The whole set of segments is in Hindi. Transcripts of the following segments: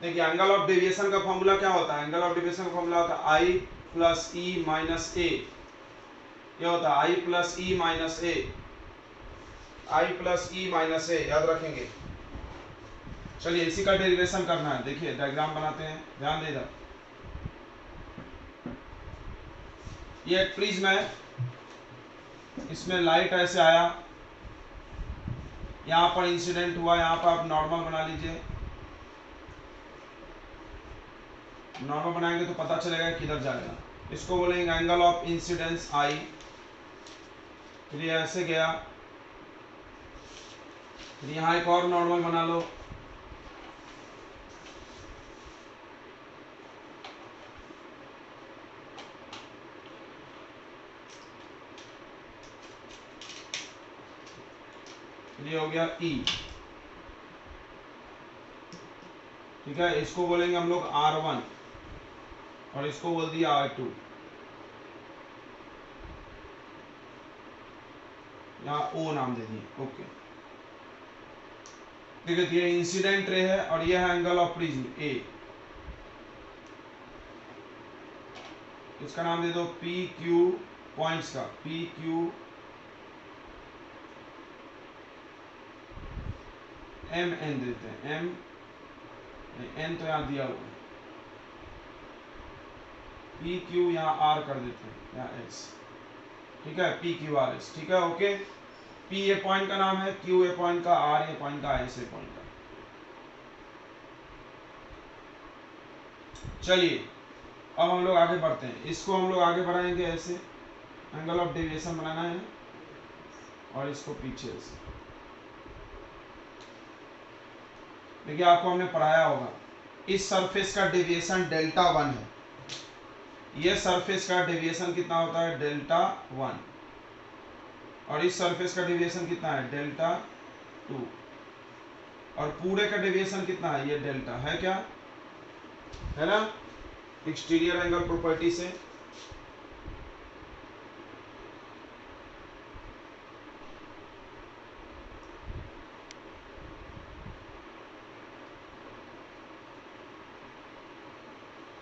देखिए एंगल ऑफ डेविएशन का फॉर्मूला क्या होता है, एंगल ऑफ डेविएशन का फॉर्मूला होता है आई प्लस ई माइनस ए, क्या होता है आई प्लस ई माइनस ए, आई प्लस ई माइनस ए, याद रखेंगे। चलिए इसी का डेरिवेशन करना है, देखिए डायग्राम बनाते हैं, ध्यान दे इधर। ये एक प्रिज्म है, इसमें लाइट ऐसे आया, यहाँ पर इंसिडेंट हुआ, यहाँ पर आप नॉर्मल बना लीजिए, नॉर्मल बनाएंगे तो पता चलेगा किधर जाएगा। इसको बोलेंगे एंगल ऑफ इंसिडेंस आई। फिर ये ऐसे गया, फिर यहाँ एक और नॉर्मल बना लो, ये हो गया E, ठीक है। इसको बोलेंगे हम लोग R1 और इसको बोल दिया R2। यहाँ O नाम दे दिए, ओके। देखिए ये इंसिडेंट रे है और ये है एंगल ऑफ प्रिज्म A, इसका नाम दे दो PQ पॉइंट्स का, PQ MN देते हैं, M N तो यहाँ दिया हुआ है, PQ यहाँ R कर देते हैं, यहाँ S, ठीक है, PQRS, ठीक है, ओके। P ए पॉइंट का नाम है, Q ए पॉइंट का, R ए पॉइंट का, S ए पॉइंट का। चलिए अब हम लोग आगे बढ़ते हैं, इसको हम लोग आगे बढ़ाएंगे ऐसे, एंगल ऑफ डेविएशन बनाना है और इसको पीछे से। देखिए आपको हमने पढ़ाया होगा, इस सरफेस का डेविएशन डेल्टा 1 है, ये सरफेस का डेविएशन कितना होता है डेल्टा 1, और इस सरफेस का डेविएशन कितना है डेल्टा 2, और पूरे का डेविएशन कितना है ये डेल्टा है, क्या है ना, एक्सटीरियर एंगल प्रॉपर्टी से।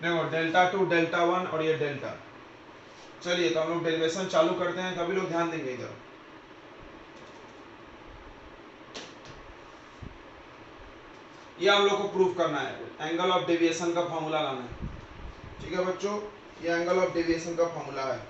देखो डेल्टा 2 डेल्टा 1 और ये डेल्टा। चलिए तो हम लोग डेरिवेशन चालू करते हैं, सभी लोग ध्यान देंगे इधर। ये हम लोग को प्रूफ करना है, एंगल ऑफ डेविएशन का फॉर्मूला लाना है, ठीक है बच्चों, ये एंगल ऑफ डेविएशन का फॉर्मूला है।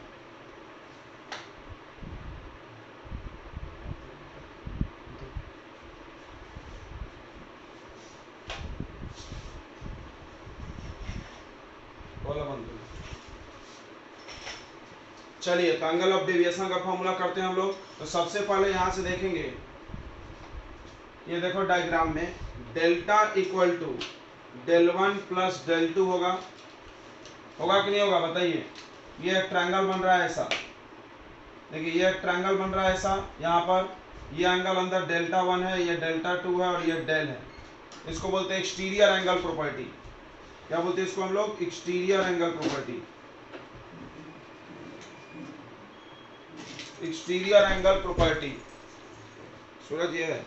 चलिए तो एंगल ऑफ डेविएशन का फॉर्मूला करते हैं हम लोग। तो सबसे पहले यहां से देखेंगे, ये देखो डायग्राम में delta equal to del 1 plus del 2 होगा, होगा कि नहीं होगा बताइए। ये एक ट्रायंगल बन रहा है ऐसा, देखिए ये एक ट्रायंगल बन रहा है ऐसा, यहाँ पर ये एंगल अंदर डेल्टा 1 है, ये डेल्टा 2 है और ये डेल है, इसको बोलते हैं एक्सटीरियर एंगल प्रॉपर्टी। क्या बोलते हैं इसको हम लोग, exterior angle property, exterior angle property. सूरज ये है,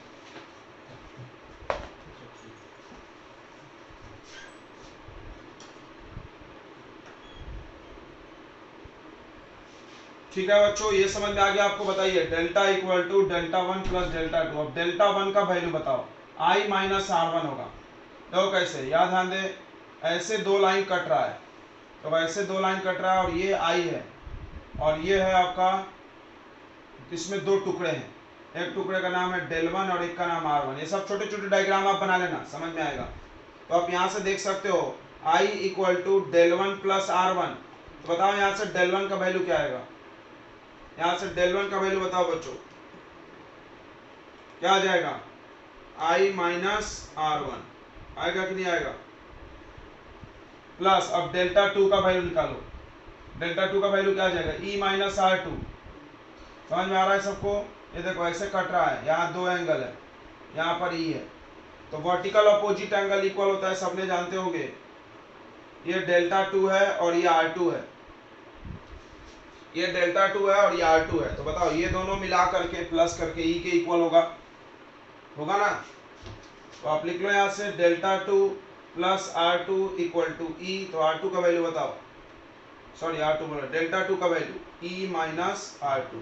ठीक है बच्चों, ये समझ में आ गया आपको। बताइए delta equal to delta 1 plus delta 2। अब डेल्टा 1 का वैल्यू बताओ, I माइनस R1 होगा। देखो कैसे, याद ध्यान दे, ऐसे दो लाइन कट रहा है, तो ऐसे दो लाइन कट रहा है और ये I है और ये है आपका, इसमें दो टुकड़े हैं, एक टुकड़े का नाम है डेल 1 और एक का नाम R1। ये सब छोटे छोटे डायग्राम आप बना लेना, समझ में आएगा। तो आप यहाँ से देख सकते हो I equal to del 1 plus R1। तो बताओ यहाँ से डेल 1 का वैल्यू क्या आएगा, यहाँ से डेल 1 का वैल्यू बताओ बच्चों, क्या आ जाएगा, I माइनस R1 आएगा कि नहीं आएगा, प्लस अब डेल्टा 2 का वैल्यू निकालो, डेल्टा 2 का वैल्यू क्या आ जाएगा, E माइनस R2। समझ में आ रहा है सबको। ये देखो ऐसे कट रहा है, यहाँ दो एंगल है, यहाँ पर E है, तो वर्टिकल अपोजिट एंगल इक्वल होता है, सबने जानते होंगे। ये डेल्टा 2 है और ये R2 है, ये डेल्टा 2 है और ये R2 है, तो बताओ ये दोनों मिला करके प्लस करके E के इक्वल होगा, होगा ना। तो आप लिख लो यहाँ से delta 2 plus R2 equal to E, तो R2 का वैल्यू बताओ, सॉरी R2 बोला, डेल्टा 2 का वैल्यू E माइनस R2।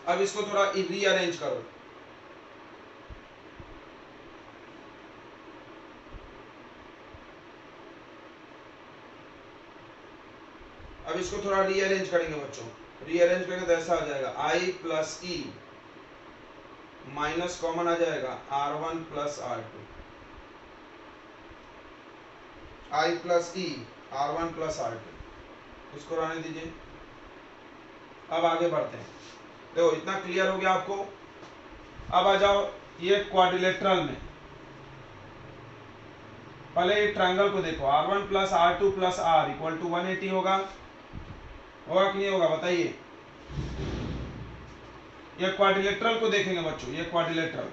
अब इसको थोड़ा रीअरेंज करो, अब इसको थोड़ा रीअरेंज करेंगे बच्चों, रीअरेंज करेंगे तो ऐसा आ जाएगा I plus E minus common आ जाएगा R1 plus R2, I plus E R1 plus R2, इसको रहने दीजिए। अब आगे बढ़ते हैं, देखो इतना क्लियर हो गया आपको। अब आ जाओ ये क्वाड्रिलेटरल में, पहले ये ट्रायंगल को देखो, R1 plus R2 plus R equal to 180 होगा, होगा कि नहीं होगा बताइए। ये क्वाड्रिलेटरल को देखेंगे बच्चों, ये क्वाड्रिलेटरल,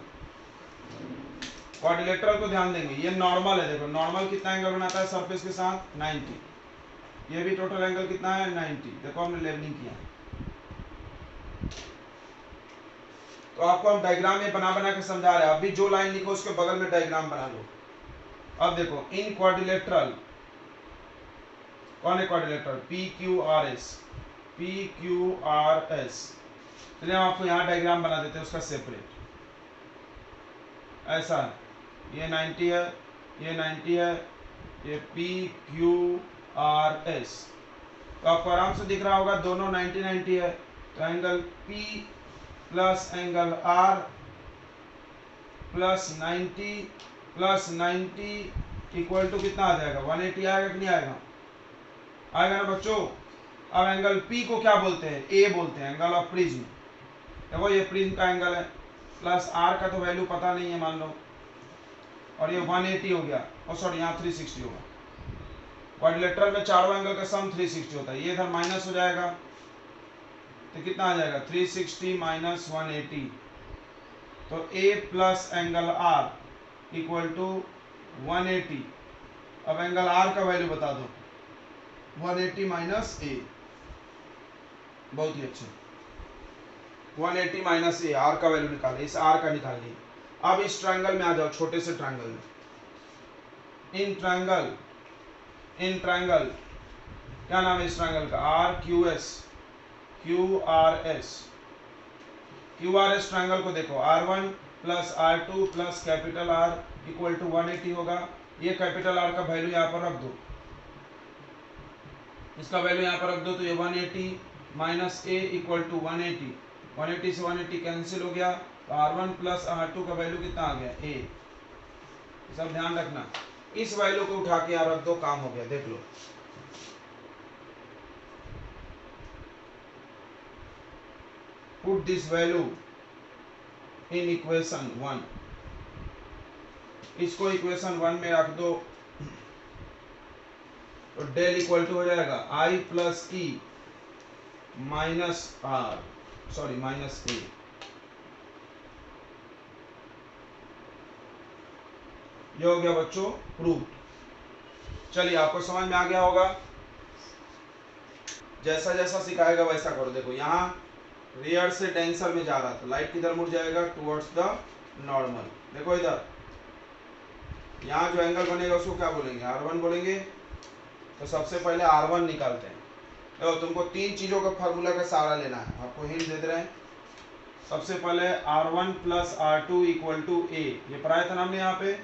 क्वाड्रिलेटरल को ध्यान देंगे, ये नॉर्मल है, देखो नॉर्मल कितना एंगल बनाता है सरफेस के साथ 90, ये भी टोटल एंगल कितना है 90, देखो हमने लेवलिंग किया है। तो आपको हम डायग्राम में बना बना के समझा रहे हैं, अभी जो लाइन लिखो उसके बगल में डायग्राम बना लो। अब देखो इन क्वाड्रिलेटरल, कौन है क्वाड्रिलेटरल, PQRS, PQRS, चलिए हम आपको यहाँ डायग्राम बना देते हैं उसका सेपरेट, ऐसा है, ये 90 है, ये 90 है, ये PQRS, तो आपको आराम से दिख रहा होगा दोनों 90 90 है, तो angle P plus angle R plus 90 equal to कितना आ जाएगा 180 आएगा कि नहीं आएगा, आएगा ना बच्चों। अब एंगल P को क्या बोलते हैं, A बोलते हैं, एंगल ऑफ प्रिज्म, देखो ये प्रिज्म का एंगल है, प्लस R का तो वैल्यू पता नहीं है मान लो, और ये 180 हो गया, और सॉरी यहाँ 360 होगा, क्वाड्रिलेटरल में चारों एंगल का सम 360 होता है, ये इधर माइनस हो जाएगा तो कितना आ जाएगा 360 माइनस 180, तो A plus angle R equal to 180। अब एंगल R का वैल्यू बता दो, 180 माइनस A, बहुत ही अच्छे, 180 माइनस A, R का वैल्यू निकाले, इस R का निकालिए। अब इस ट्रायंगल में आ जाओ, छोटे से ट्रायंगल में, इन ट्रायंगल क्या नाम है इस ट्रायंगल का, QRS ट्रायंगल को देखो, R1 plus R2 plus capital R equal to 180 होगा, ये कैपिटल R का वैल्यू यहाँ पर रख दो, इसका वैल्यू यहाँ पर रख दो, तो ये 180 माइनस A इक्वल टू 180, 180 से 180 कैंसिल हो गया, तो R1 प्लस R2 का वैल्यू कितना आ गया A, सब ध्यान रखना, इस वैल्यू को उठा के यहाँ रख दो, काम हो गया, देख लो। Put this value in equation 1, इसको इक्वेशन 1 में रख दो, तो डेल इक्वल टू हो जाएगा I plus E minus R, sorry minus A, ये हो गया बच्चों प्रूफ। चलिए आपको समझ में आ गया होगा, जैसा जैसा सिखाएगा वैसा करो। देखो यहाँ रियर से डेंसर में जा रहा था, लाइट किधर मुड़ जाएगा, टुवर्ड्स द नॉर्मल, देखो इधर, यहाँ जो एंगल बनेगा उसको क्या बोलेंगे, R1 बोलेंगे, तो सबसे पहले R1 निकालते हैं। देखो तुमको तीन चीजों का फार्मूला का सहारा लेना है, आपको हिंट दे रहे हैं। सबसे पहले R1 plus R2 equal to A, ये पढ़ाया था ना हमने यहाँ पे।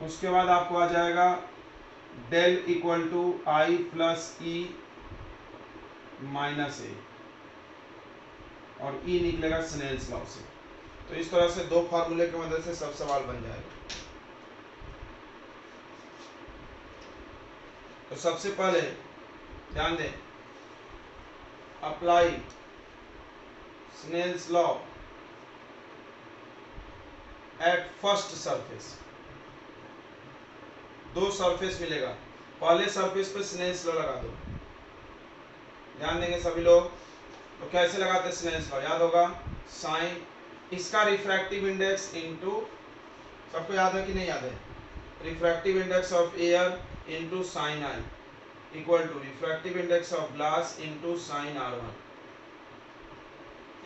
उसके बाद आपको आ जाएगा del equal to I plus E minus A, और E निकलेगा स्नेल्स लॉ से। तो इस तरह से दो फार्मूले की मदद से सब सवाल बन जाएगा। तो सबसे पहले ध्यान दें, apply Snell's law at first surface. दो सरफेस मिलेगा, पहले सरफेस पे स्नेल्स लॉ लगा दो, ध्यान देंगे सभी लोग। तो कैसे लगाते स्नेल्स लॉ, याद होगा, साइन, इसका रिफ्रैक्टिव इंडेक्स इनटू, सबको याद है कि नहीं याद है, refractive index of air into sine I equal to refractive index of glass into sine R1।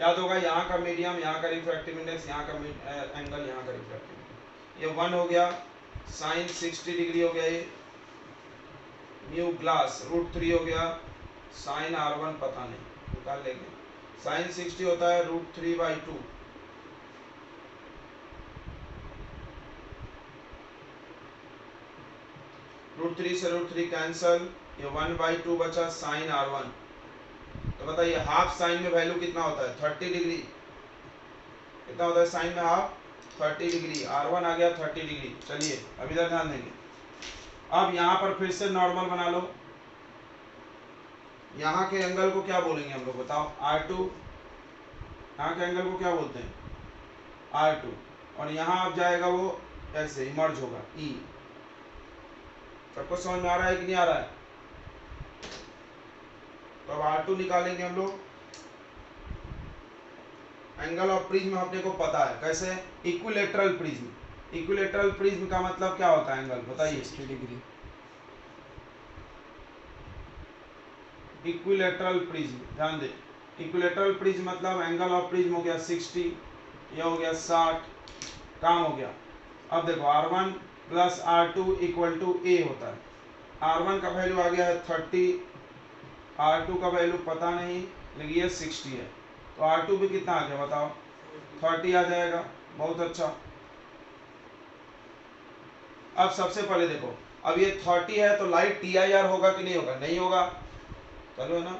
याद होगा, यहाँ का मीडियम, यहाँ का रिफ्रैक्टिव इंडेक्स, यहाँ का एंगल, यहाँ का रिफ्रैक्टिव इंडेक्स। ये 1 हो गया, साइन 60 डिग्री हो गया, ये म्यू ग्लास √3 हो गया, साइन R1 पता नहीं निकाल लेंगे, साइन 60 होता है √3/2, √3 से √3 कैंसल, ये 1/2 बचा, साइन R1। तो बताइए हाफ साइन में वैल्यू कितना होता है 30 डिग्री, कितना होता है साइन में हाफ 30 डिग्री, R1 आ गया 30 डिग्री। चलिए अब इधर ध्यान देंगे, अब यहाँ पर फिर से नॉर्मल बना लो, यहाँ के एंगल को क्या बोलेंगे हम लोग बताओ, R2, यहाँ के एंगल को क्या बोलते हैं R2, और यहाँ अब जाएगा वो ऐसे इमर्ज होगा E। सबको समझ में आ रहा है कि नहीं आ रहा है? तो अब R2 निकालेंगे हम लोग, एंगल ऑफ प्रिज्म अपने को पता है कैसे, इक्विलेटरल प्रिज्म, इक्विलेटरल प्रिज्म का मतलब क्या होता है एंगल बताइए, 60 डिग्री। इक्विलेटरल प्रिज्म ध्यान दे, इक्विलेटरल प्रिज्म मतलब एंगल ऑफ प्रिज्म हो गया 60, ये हो गया 60, काम हो गया। अब देखो R1 plus R2 equal to A होता है, R1 का वैल्यू आ गया है 30, R2 का वैल्यू पता नहीं लेकिन ये 60 है, तो R2 भी कितना आ गया बताओ 30 आ जाएगा, बहुत अच्छा। अब सबसे पहले देखो, अब ये 30 है तो लाइट TIR होगा कि नहीं होगा, नहीं होगा, चलो ना,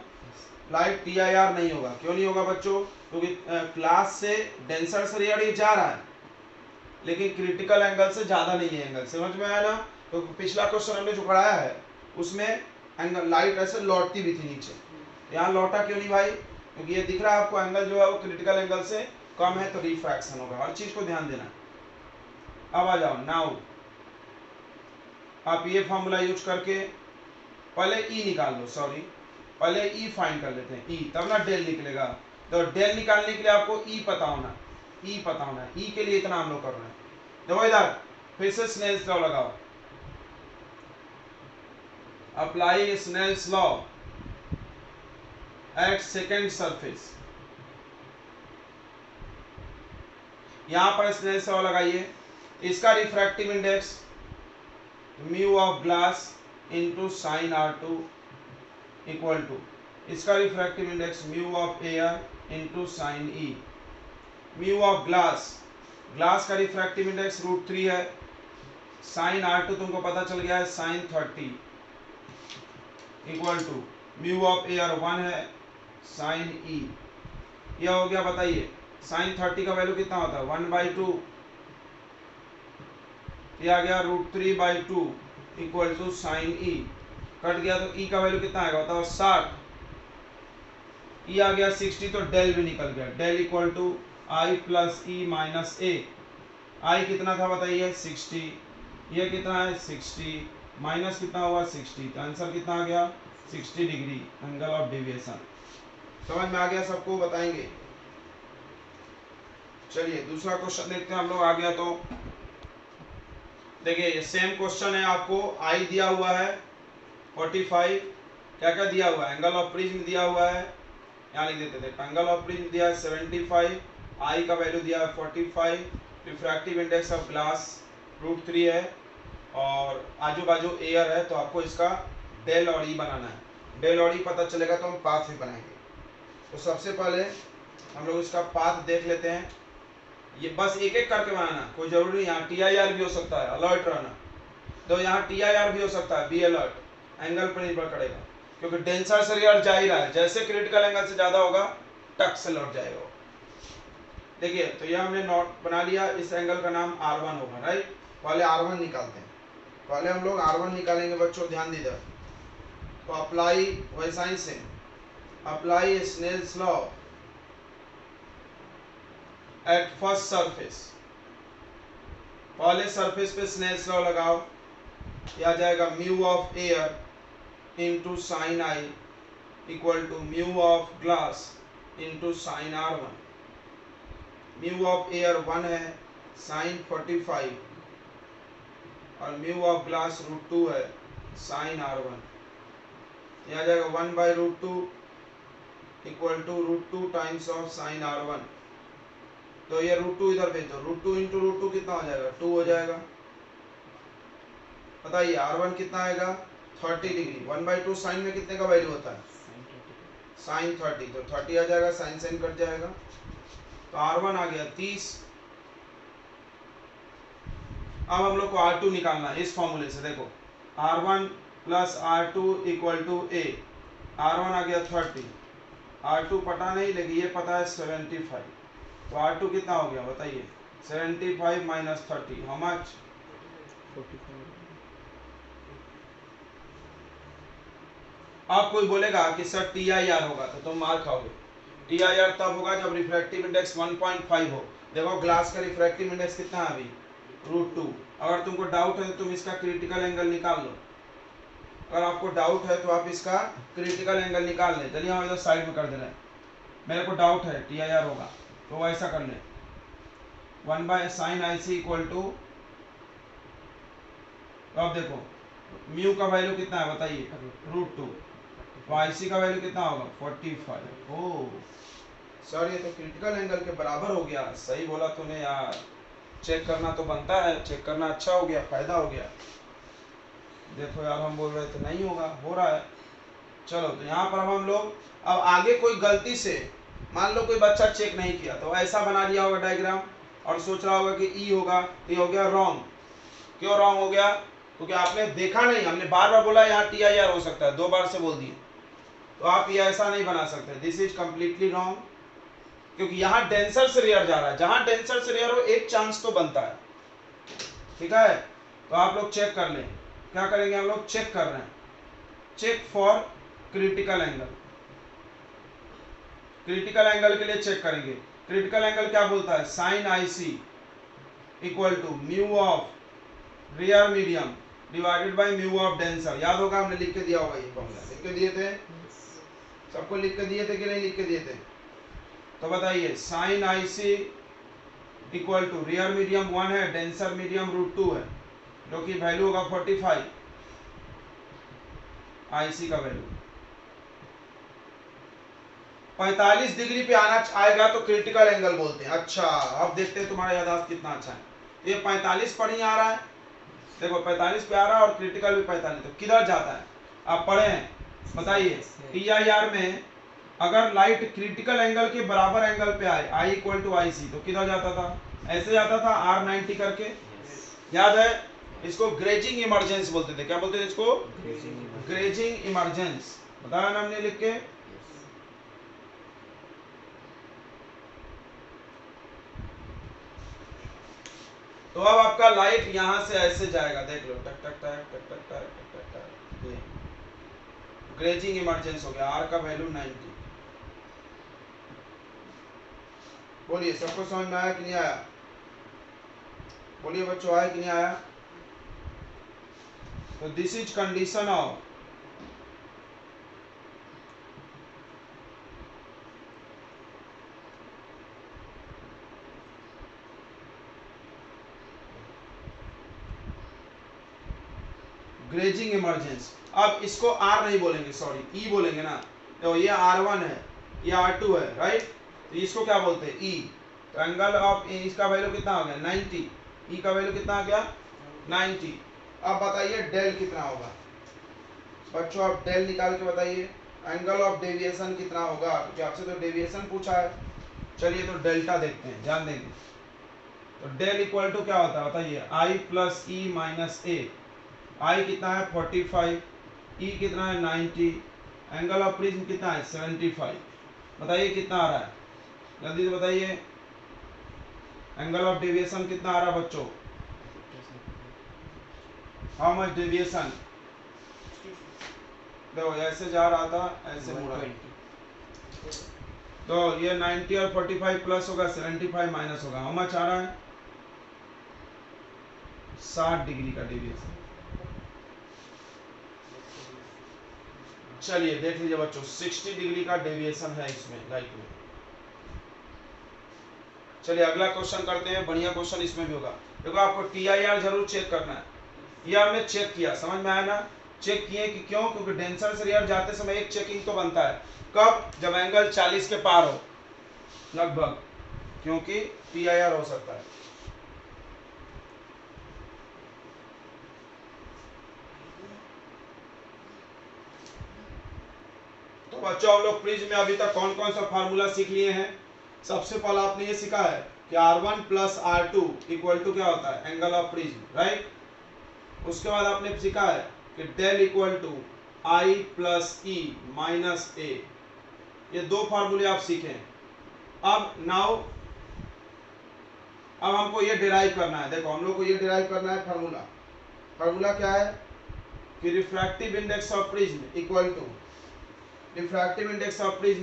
लाइट TIR नहीं होगा, क्यों नहीं होगा बच्चों, क्योंकि क्लास से डेंसर से रेडियस ये जा रहा है लेकिन क्रिटिकल एंगल से ज्यादा नहीं है एंगल, समझ में आया ना। तो पिछला क्वेश्चन हमने जो पढ़ाया है उसमें एंगल लाइट ऐसे लौटती भी थी नीचे, यहाँ लौटा क्यों नहीं भाई, क्योंकि ये दिख रहा है आपको एंगल जो है वो क्रिटिकल एंगल से कम है तो रिफ्रैक्शन होगा, हर चीज को ध्यान देना। अब आ जाओ नाउ, आप ये फॉर्मूला यूज करके पहले E निकाल लो, सॉरी पहले E फाइंड कर लेते हैं, E तब ना डेल निकलेगा, तो डेल निकालने के लिए आपको E पता होना, E पता होना है, E के लिए इतना हम लोग कर रहे हैं। देखो इधर फिर से स्नेल्स लॉ लगाओ, apply Snell's law at second surface, यहां पर स्नेल्स लॉ लगाइए, इसका refractive index mu of glass into sine R2 equal to, इसका refractive index mu of air into sine E, mu of glass, glass का रिफ्रैक्टिव इंडेक्स √3 है, साइन R2 तुमको पता चल गया है sine 30 equal to mu of air 1 है साइन E, यह हो गया, बताइए साइन 30 का वैल्यू कितना होता है 1/2, यह आ गया √3/2 equal to sine E, cut गया तो E का वैल्यू कितना आएगा बताओ 60, E आ गया 60 तो डेल भी निकल गया, del equal to I plus E minus A, I कितना था बताइए 60, ये कितना है 60, माइनस कितना हुआ 60, तो आंसर कितना आ गया 60 डिग्री एंगल ऑफ डेविएशन। समझ में आ गया सबको, बताएंगे। चलिए दूसरा क्वेश्चन देखते हैं हम लोग, आ गया तो देखिए ये सेम क्वेश्चन है, आपको I दिया हुआ है 45, क्या क्या दिया हुआ है, एंगल ऑफ प्रिज्म दिया हुआ है, यहाँ लिख देते थे, एंगल ऑफ प्रिज्म दिया है 75, I का वैल्यू दिया है 45, रिफ्रैक्टिव इंडेक्स ऑफ ग्लास √3 है और आजू बाजू एयर है, तो आपको इसका डेल और E बनाना है, डेल और E पता चलेगा तो हम पाथ भी बनाएंगे। तो सबसे पहले हम लोग इसका पाथ देख लेते हैं, ये बस एक एक करके बनाना, कोई जरूरी नहीं, यहाँ TIR भी हो सकता है, अलर्ट रहना, तो यहाँ TIR भी हो सकता है, बी अलर्ट, एंगल पर निर्भर करेगा क्योंकि डेंसर से रेडियस जा ही रहा है, जैसे क्रिटिकल एंगल से ज्यादा होगा टक से लौट जाएगा। देखिए तो ये हमने नोट बना लिया, इस एंगल का नाम R1 होगा, राइट। पहले R1 निकालते हैं, पहले हम लोग R1 निकालेंगे बच्चों, ध्यान दीजिए। तो अप्लाई वैसा ही से, apply Snell's law at first surface, पहले सरफेस पे स्नेल्स लॉ लगाओ, यह आ जाएगा mu of air into sine I equal to mu of glass into sine R1, mu of air 1 है साइन 45 और म्यू ऑफ ग्लास √2 है साइन R1, यह आ जाएगा 1/√2 equal to √2 times of sine R1, तो ये √2 इधर भेज दो, √2 इंटू √2 कितना हो जाएगा, 2 हो जाएगा। बताइए R1 कितना आएगा, 30 डिग्री। 1/2 साइन में कितने का वैल्यू होता है, साइन 30, तो 30 आ जाएगा, साइन साइन कट जाएगा, तो R1 आ गया 30। अब हम लोग को R2 निकालना है इस फॉर्मूले से। देखो R1 plus R2 equal to A, R1 आ गया 30, R2 पता नहीं लेकिन ये पता है 75, तो R2 कितना हो गया बताइए, 75 माइनस 30, हाउ मच, 45। अब कोई बोलेगा कि सर TIR होगा तो तुम मार खाओगे। TIR तब होगा जब रिफ्रैक्टिव इंडेक्स 1.5 हो। देखो ग्लास का रिफ्रैक्टिव इंडेक्स कितना है अभी, √2। अगर तुमको डाउट है तो तुम इसका क्रिटिकल एंगल निकाल लो। अगर आपको डाउट है तो आप इसका क्रिटिकल एंगल निकाल लें। चलिए हम इधर साइड में कर दे रहे हैं, मेरे को डाउट है TIR होगा तो ऐसा कर लें, 1/sin IC इक्वल टू, अब देखो म्यू का वैल्यू कितना है बताइए, √2, तो IC का वैल्यू कितना होगा 45। ओ सर ये तो क्रिटिकल एंगल के बराबर हो गया, सही बोला तूने यार, चेक करना तो बनता है, चेक करना अच्छा हो गया, फायदा हो गया। देखो यार हम बोल रहे थे नहीं होगा, हो रहा है। चलो तो यहाँ पर हम लोग अब आगे कोई गलती से मान लो कोई बच्चा चेक नहीं किया तो ऐसा बना दिया होगा डायग्राम और सोच रहा होगा कि ई होगा, तो ये हो गया रॉन्ग। क्यों रॉन्ग हो गया, क्योंकि आपने देखा नहीं, हमने बार बार बोला यहाँ TIR हो सकता है, 2 बार से बोल दिए, तो आप ये ऐसा नहीं बना सकते, दिस इज कम्प्लीटली रॉन्ग। क्योंकि यहाँ डेंसर से रेयर जा रहा है, जहां डेंसर से रेयर हो एक चांस तो बनता है, ठीक है। तो आप लोग चेक कर लें, क्या करेंगे हम लोग, चेक कर रहे हैं, check for critical angle. Critical angle के लिए चेक करेंगे, क्रिटिकल एंगल क्या बोलता है, sine IC equal to mu of rarer medium divided by mu of denser. याद होगा हमने लिख के दिया होगा, ये फॉर्मूला लिख के दिए थे, सबको लिख के दिए थे कि नहीं लिख के दिए थे, तो बताइए sine IC equal to rarer medium 1 है, डेंसर मीडियम √2 है, जो कि वैल्यू होगा 45, IC का वैल्यू 45 डिग्री पे आएगा तो क्रिटिकल एंगल बोलते हैं। अच्छा अब देखते हैं तुम्हारा याददाश्त कितना अच्छा है, ये 45 पर ही आ रहा है, देखो 45 पे आ रहा है और क्रिटिकल भी 45, तो किधर जाता है, आप पढ़े हैं बताइए। TIR में अगर लाइट क्रिटिकल एंगल के बराबर एंगल पे आए, I इक्वल टू IC, तो किधर जाता था, ऐसे जाता था R90 करके, याद है, इसको ग्रेजिंग इमरजेंस बोलते थे, क्या बोलते थे इसको, ग्रेजिंग इमरजेंस, बताया ना हमने लिख के। तो अब आपका लाइट यहां से ऐसे जाएगा, देख लो, टक टक टक टक टक टक टक टक, ये ग्रेजिंग इमरजेंस हो गया, R का वैल्यू 90। बोलिए सबको समझ में आया कि नहीं आया, बोलिए बच्चों आया कि नहीं आया। तो this is condition of grazing emergence. अब इसको R नहीं बोलेंगे, सॉरी E बोलेंगे ना, तो ये R1 है, ये R2 है, राइट, तो इसको क्या बोलते हैं, E। तो एंगल ऑफ इसका वैल्यू कितना आ गया 90, E का वैल्यू कितना आ गया 90। अब बताइए डेल कितना होगा बच्चों, आप डेल निकाल के बताइए, एंगल ऑफ डेविएशन कितना होगा, क्योंकि आपसे तो डेविएशन पूछा है। चलिए तो डेल्टा देखते हैं, ध्यान देंगे, तो डेल इक्वल टू क्या होता है बताइए, I plus E minus A। I कितना है 45, E कितना है 90, एंगल ऑफ प्रिज्म कितना है 75। बताइए कितना आ रहा है, जल्दी से बताइए, एंगल ऑफ डेविएशन कितना आ रहा है बच्चों, हाउ मच डेविएशन, देखो ऐसे जा रहा था, ऐसे मुड़ा, तो ये 90 और 45 प्लस होगा, 75 माइनस होगा, हाउ मच आ रहा है 60 डिग्री का डेविएशन। चलिए देख लीजिए बच्चों, 60 डिग्री का डेविएशन है इसमें लाइट में। चलिए अगला क्वेश्चन करते हैं, बढ़िया क्वेश्चन इसमें भी होगा। देखो आपको TIR जरूर चेक करना है, ये हमने चेक किया, समझ में आया ना, चेक किए कि क्यों, क्योंकि डेंसर से रेयर जाते समय एक चेकिंग तो बनता है, कब, जब एंगल 40 के पार हो लगभग, क्योंकि PIR हो सकता है। तो बच्चों हम लोग प्रिज्म में अभी तक कौन कौन सा फार्मूला सीख लिए हैं। सबसे पहला आपने ये सीखा है कि R1 plus R2 equal to क्या होता है, एंगल ऑफ प्रिज्म, राइट। उसके बाद आपने सीखा है कि del equal to I plus E minus A, ये दो फार्मूले आप सीखे। अब हमको ये डिराइव करना है। देखो हम लोग को ये डिराइव करना है फार्मूला क्या है कि refractive index of prism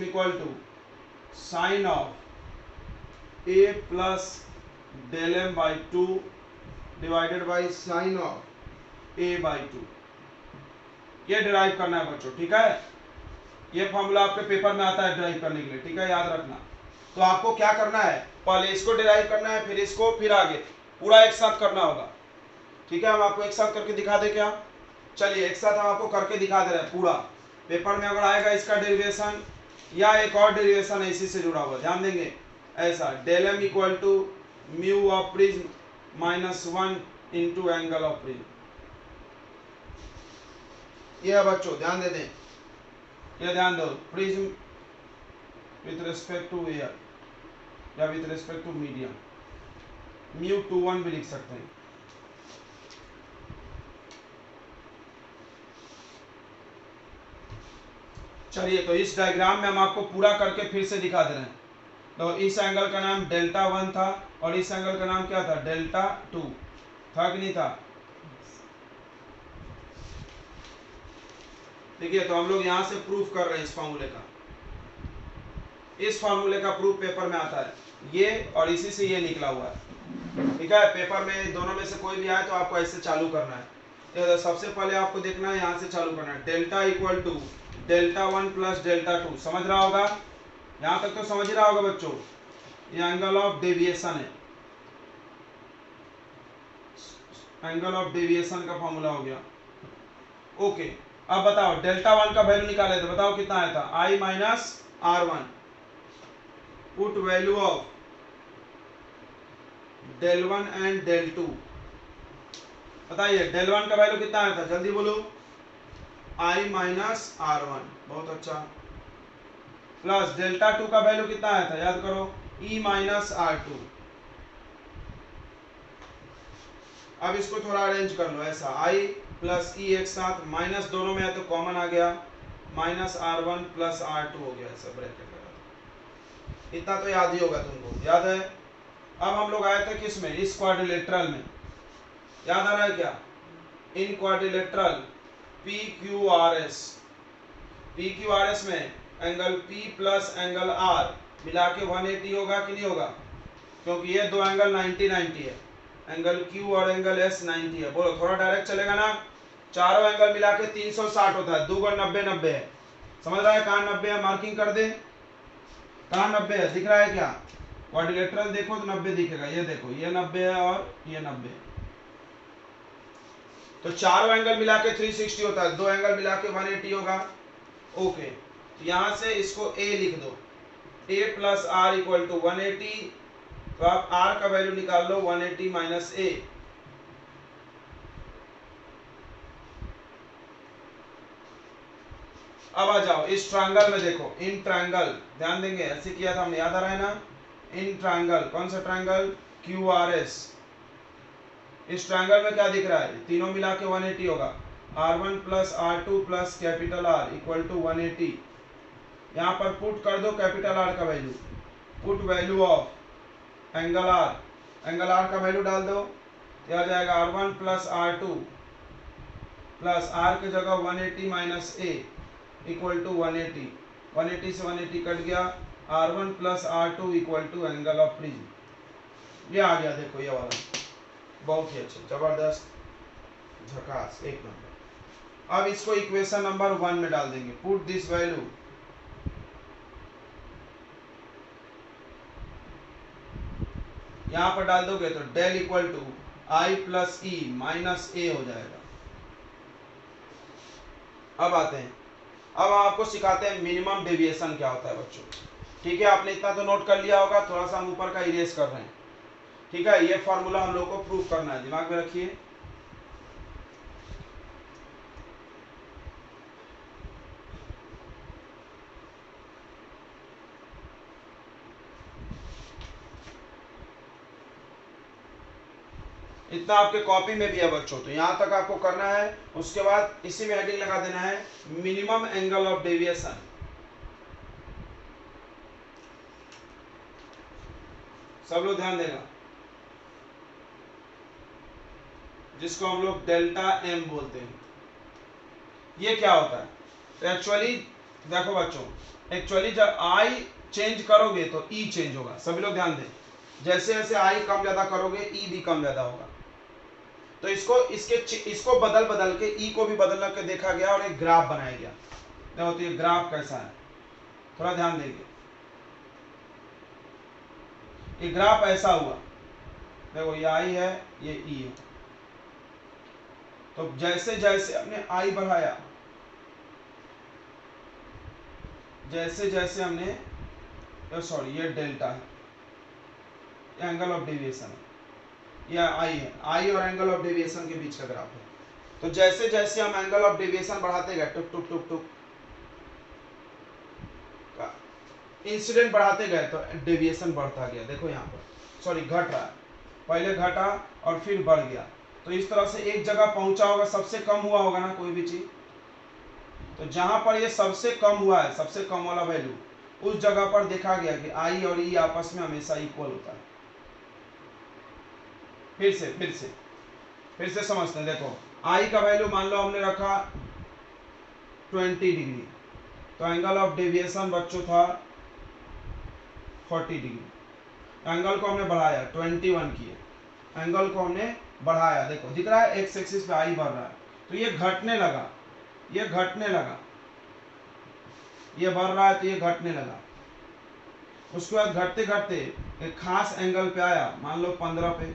equal to sine of A plus del m by 2 divided by sine of A by 2। ये डिराइव करना है बच्चों, ठीक है। ये फॉर्मूला आपके पेपर में आता है डिराइव करने के लिए, ठीक है, याद रखना। तो आपको क्या करना है, पहले इसको डिराइव करना है, फिर इसको, फिर आगे पूरा एक साथ करना होगा, ठीक है। हम आपको एक साथ करके दिखा दे क्या, चलिए एक साथ हम आपको करके दिखा दे रहे हैं पूरा। पेपर में अगर आएगा इसका डेरिवेशन या एक और डेरिवेशन इसी से जुड़ा हुआ, ध्यान देंगे ऐसा, del m equal to mu of prism minus 1 into angle of prism. ये बच्चों ध्यान दे दें, ये ध्यान दो, prism with respect to air या with respect to medium, mu 2 1 भी लिख सकते हैं। चलिए तो इस डायग्राम में हम आपको पूरा करके फिर से दिखा दे रहे हैं। तो इस एंगल का नाम डेल्टा 1 था और इस एंगल का नाम क्या था, डेल्टा 2 था कि नहीं था। देखिए तो हम लोग यहां से प्रूफ कर रहे हैं इस फार्मूले का, इस फार्मूले का प्रूफ पेपर में आता है, ये और इसी से ये निकला हुआ है, ठीक है। पेपर में दोनों में से कोई भी आए तो आपको ऐसे चालू करना है। तो सबसे पहले आपको देखना है, यहाँ से चालू करना है, delta equal to delta 1 plus delta 2, समझ रहा होगा, यहाँ तक तो समझ रहा होगा बच्चों। ये एंगल ऑफ डेविएशन है, एंगल ऑफ डेविएशन का फॉर्मूला हो गया, ओके। अब बताओ डेल्टा 1 का वैल्यू निकाले तो बताओ कितना आया था, I minus R1, put value of del 1 and del 2, बताइए डेल 1 का वैल्यू कितना आया था, जल्दी बोलो, I माइनस R1, बहुत अच्छा, प्लस डेल्टा 2 का वैल्यू कितना आया था, याद करो, E माइनस R2। अब इसको थोड़ा अरेंज कर लो ऐसा, I प्लस E एक साथ, माइनस दोनों में है तो कॉमन आ गया, माइनस R1 प्लस R2 हो गया, ऐसा ब्रैकेट लगा। इतना तो याद ही होगा तुमको, याद है। अब हम लोग आए थे किस में, इस क्वाड्रिलेटरल में, याद आ रहा है क्या, इन क्वाड्रिलेटरल PQRS में angle P plus angle R मिला के 180 होगा कि नहीं होगा, क्योंकि ये दो एंगल 90-90 है, एंगल Q और एंगल S 90 है। बोलो थोड़ा डायरेक्ट चलेगा ना, चारों एंगल मिला के 360 होता है, 2 गुण 90-90 है, समझ रहा है, कहाँ 90 है, मार्किंग कर दे, कहाँ 90 है, दिख रहा है क्या, क्वाड्रिलेटरल देखो तो 90 दिखेगा, ये देखो ये 90 है और ये 90 है। तो चारों एंगल मिला के 360 होता है, दो एंगल मिला के 180 होगा, ओके। तो यहां से इसको A लिख दो, A plus R equal to 180, तो आप R का वैल्यू निकाल लो, 180 माइनस A, अब आ जाओ इस ट्रायंगल में, देखो इन ट्रायंगल, ध्यान देंगे ऐसे किया था हमने, याद आ रहा है ना, इन ट्रायंगल, कौन सा ट्रायंगल, QRS, इस ट्रायंगल में क्या दिख रहा है, तीनों मिला के 180 होगा, R1 plus R2 plus capital R equal to 180। यहाँ पर पुट कर दो कैपिटल R का value, put value of angle R का वैल्यू डाल दो, क्या जाएगा, R1 plus R2 plus R की जगह 180 माइनस A इक्वल टू 180, 180 से 180 कट गया, R1 plus R2 equal to angle of prism, ये आ गया, देखो ये वाला, बहुत ही अच्छा, जबरदस्त, झकास, एक नंबर। अब इसको इक्वेशन नंबर 1 में डाल देंगे, पुट दिस वैल्यू, यहां पर डाल दोगे तो del equal to I plus E minus A हो जाएगा। अब आते हैं, अब आपको सिखाते हैं मिनिमम डेविएशन क्या होता है बच्चों। ठीक है, आपने इतना तो नोट कर लिया होगा, थोड़ा सा हम ऊपर का इरेज कर रहे हैं। ठीक है, ये फॉर्मूला हम लोग को प्रूव करना है, दिमाग में रखिए। इतना आपके कॉपी में भी है बच्चों, तो यहां तक आपको करना है। उसके बाद इसी में हेडिंग लगा देना है मिनिमम एंगल ऑफ डेविएशन। सब लोग ध्यान देगा, जिसको हम लोग डेल्टा एम बोलते हैं। ये क्या होता है? तो एक्चुअली देखो बच्चों, एक्चुअली जब आई चेंज करोगे तो ई चेंज होगा। सभी लोग ध्यान दें, जैसे जैसे आई कम ज्यादा करोगे ई भी कम ज्यादा होगा। तो इसको बदल बदल के ई को भी बदल के देखा गया और एक ग्राफ बनाया गया। देखो तो ये ग्राफ कैसा है, थोड़ा ध्यान देंगे। ये ग्राफ ऐसा हुआ, देखो ये आई है, ये ई है। तो जैसे जैसे हमने आई बढ़ाया, जैसे जैसे हमने, सॉरी ये डेल्टा है, ये एंगल ऑफ डेविएशन है, या आई है, आई और एंगल ऑफ डेविएशन के बीच का ग्राफ है। तो जैसे जैसे हम एंगल ऑफ डेविएशन बढ़ाते गए, टुक टुक टुक टुक इंसिडेंट बढ़ाते गए तो डेविएशन बढ़ता गया। देखो यहाँ पर, सॉरी घट रहा है, पहले घटा और फिर बढ़ गया। तो इस तरह से एक जगह पहुंचा होगा, सबसे कम हुआ होगा ना कोई भी चीज, तो जहां पर ये सबसे कम हुआ है, सबसे कम वाला वैल्यू, उस जगह पर देखा गया कि आई और ई आपस में हमेशा इक्वल होता है। फिर से समझते हैं। देखो आई का वैल्यू मान लो हमने रखा 20 डिग्री, तो एंगल ऑफ डेविएशन बच्चों था 40 डिग्री। एंगल को हमने बढ़ाया 21 किए, एंगल को हमने बढ़ाया, देखो दिख रहा है एक्स एक्सिस पे आई बढ़ रहा है, तो ये घटने लगा, ये घटने लगा, ये बढ़ रहा है तो ये घटने लगा। उसके बाद घटते घटते एक खास एंगल पे आया, मान लो 15 पे,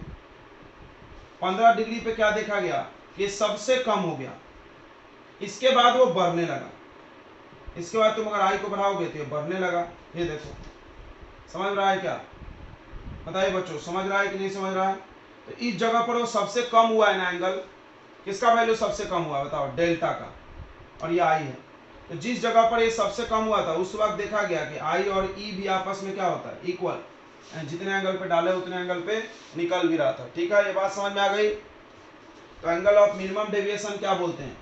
15 डिग्री पे क्या देखा गया कि सबसे कम हो गया। इसके बाद वो बढ़ने लगा, इसके बाद तुम अगर आई को बढ़ाओगे तो ये बढ़ने लगा। ये देखो, समझ रहा है क्या? बताइए बच्चों, समझ रहा है कि नहीं समझ रहा है? तो इस जगह पर वो सबसे कम हुआ है ना एंगल, किसका वैल्यू सबसे कम हुआ बताओ? डेल्टा का, और ये आई है। तो जिस जगह पर ये सबसे कम हुआ था उस वक्त देखा गया कि आई और ई भी आपस में क्या होता है? इक्वल, जितने एंगल पे डाले उतने एंगल पे निकल भी रहा था। ठीक है, ये बात समझ में आ गई? तो एंगल ऑफ मिनिमम डेविएशन क्या बोलते हैं?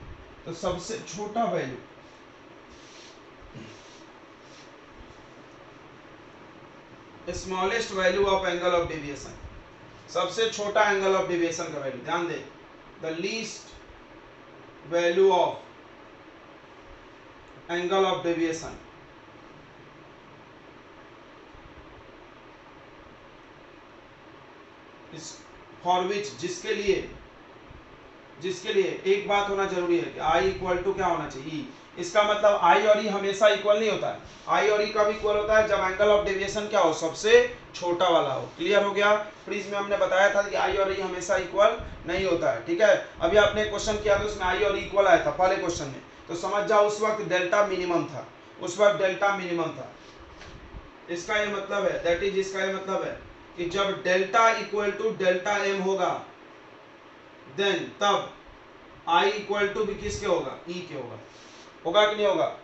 तो सबसे छोटा value, smallest value of angle of deviation, सबसे छोटा एंगल ऑफ डेविएशन का वैल्यू। ध्यान दे, the least value of angle of deviation for which, जिसके लिए एक बात होना जरूरी है कि आई इक्वल टू क्या होना चाहिए? ई। इसका मतलब आई और ई हमेशा इक्वल नहीं होता है, आई और ई कब इक्वल होता है? जब एंगल ऑफ डेविएशन क्या हो? सबसे छोटा वाला हो। क्लियर हो गया? प्लीज में हमने बताया था कि आई और ई हमेशा इक्वल नहीं होता है। ठीक है, अभी आपने क्वेश्चन किया था उसमें आई और ई इक्वल आया था पहले क्वेश्चन में, तो समझ जाओ उस वक्त डेल्टा मिनिमम था, उस वक्त डेल्टा मिनिमम था। इसका ये मतलब है, दैट इज, इसका ये मतलब है कि जब delta equal to delta m होगा, देन तब आई इक्वल टू भी किसके होगा? ई के होगा। होगा कि नहीं होगा?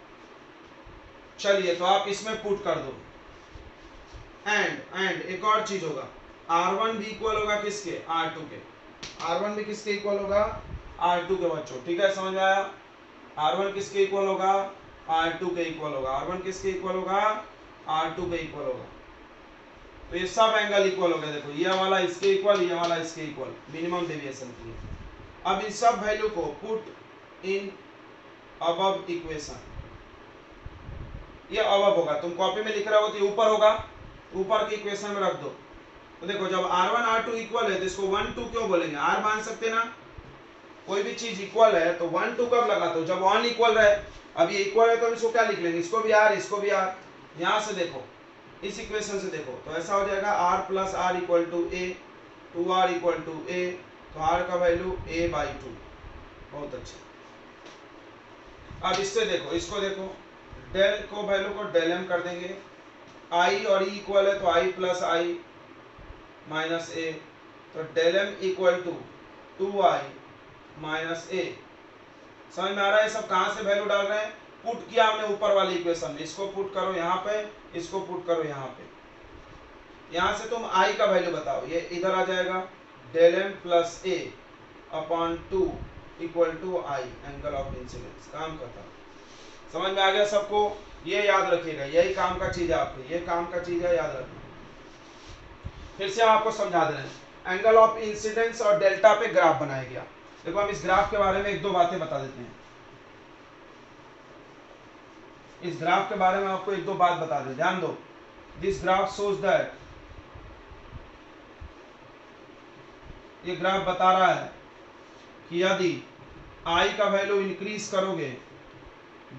चलिए, तो आप इसमें पुट कर दो, एंड एक और चीज होगा, R1 भी इक्वल होगा किसके? R2 के। R1 भी किसके इक्वल होगा? R2 के बच्चों। ठीक है, समझ में आया? R1 किसके इक्वल होगा? R2 के इक्वल होगा। R1 किसके इक्वल होगा? R2 के इक्वल होगा। तो ये सब एंगल इक्वल हो गए। देखो ये वाला इसके इक्वल, ये वाला इसके इक्वल, मिनिमम डेविएशन के लिए। अब इन सब वैल्यू को पुट इन अबव इक्वेशन, ये अबव होगा, तुम कॉपी में लिख रहे हो तो ऊपर होगा, ऊपर के इक्वेशन में रख दो। तो देखो जब R1 R2 इक्वल है तो इसको 1 2 क्यों बोलेंगे? R मान सकते ना, कोई भी चीज इक्वल है तो 1 2 कब लगाते हो? जब 1 इक्वल रहे। अब ये इक्वल है तो इसको क्या लिख लेंगे? इसको भी R, इसको भी R। यहां से देखो, इस इक्वेशन से देखो तो ऐसा हो जाएगा R plus R equal to a, 2R equal to a, तो R का वैल्यू a/2। बहुत अच्छा। अब इससे देखो, इसको देखो, डेल को वैल्यू को डेल एम कर देंगे, आई और ई इक्वल है तो आई प्लस आई माइनस ए, तो del m equal to 2i minus a. समझ में आ रहा है? सब कहाँ से वैल्यू डाल रहे हैं? पुट किया हमने ऊपर वाली इक्वेशन में, इसको पुट करो यहाँ पे, इसको पुट करो यहाँ पे, यहाँ से तुम i का वैल्यू बताओ, ये इधर आ जाएगा del m plus A upon 2 equal to I angle of incidence. काम करता, समझ में आ गया सबको? ये याद रखिएगा, यही काम का चीज है आपके, ये काम का चीज है, याद रखना। फिर से हम आपको समझा दे रहे हैं, एंगल ऑफ इंसिडेंस और डेल्टा पे ग्राफ बनाया गया। देखो हम इस ग्राफ के बारे में एक दो बातें बता देते हैं। इस ग्राफ के बारे में आपको एक दो बात बता दें, ध्यान दो। दिस ग्राफ शोज दैट, ये ग्राफ बता रहा है कि यदि i का वैल्यू इंक्रीज करोगे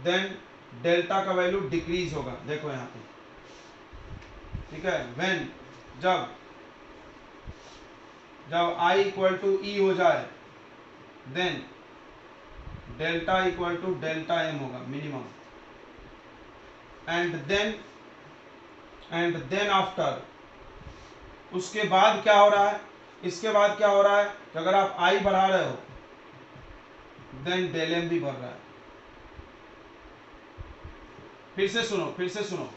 देन डेल्टा का वैल्यू डिक्रीज होगा। देखो यहाँ पे, ठीक है, व्हेन जब i इक्वल टू ई हो जाए then delta equal to delta m होगा मिनिमम, एंड देन आफ्टर, उसके बाद क्या हो रहा है, इसके बाद क्या हो रहा है कि अगर आप i बढ़ा रहे हो देन डेल एम भी बढ़ रहा है। फिर से सुनो,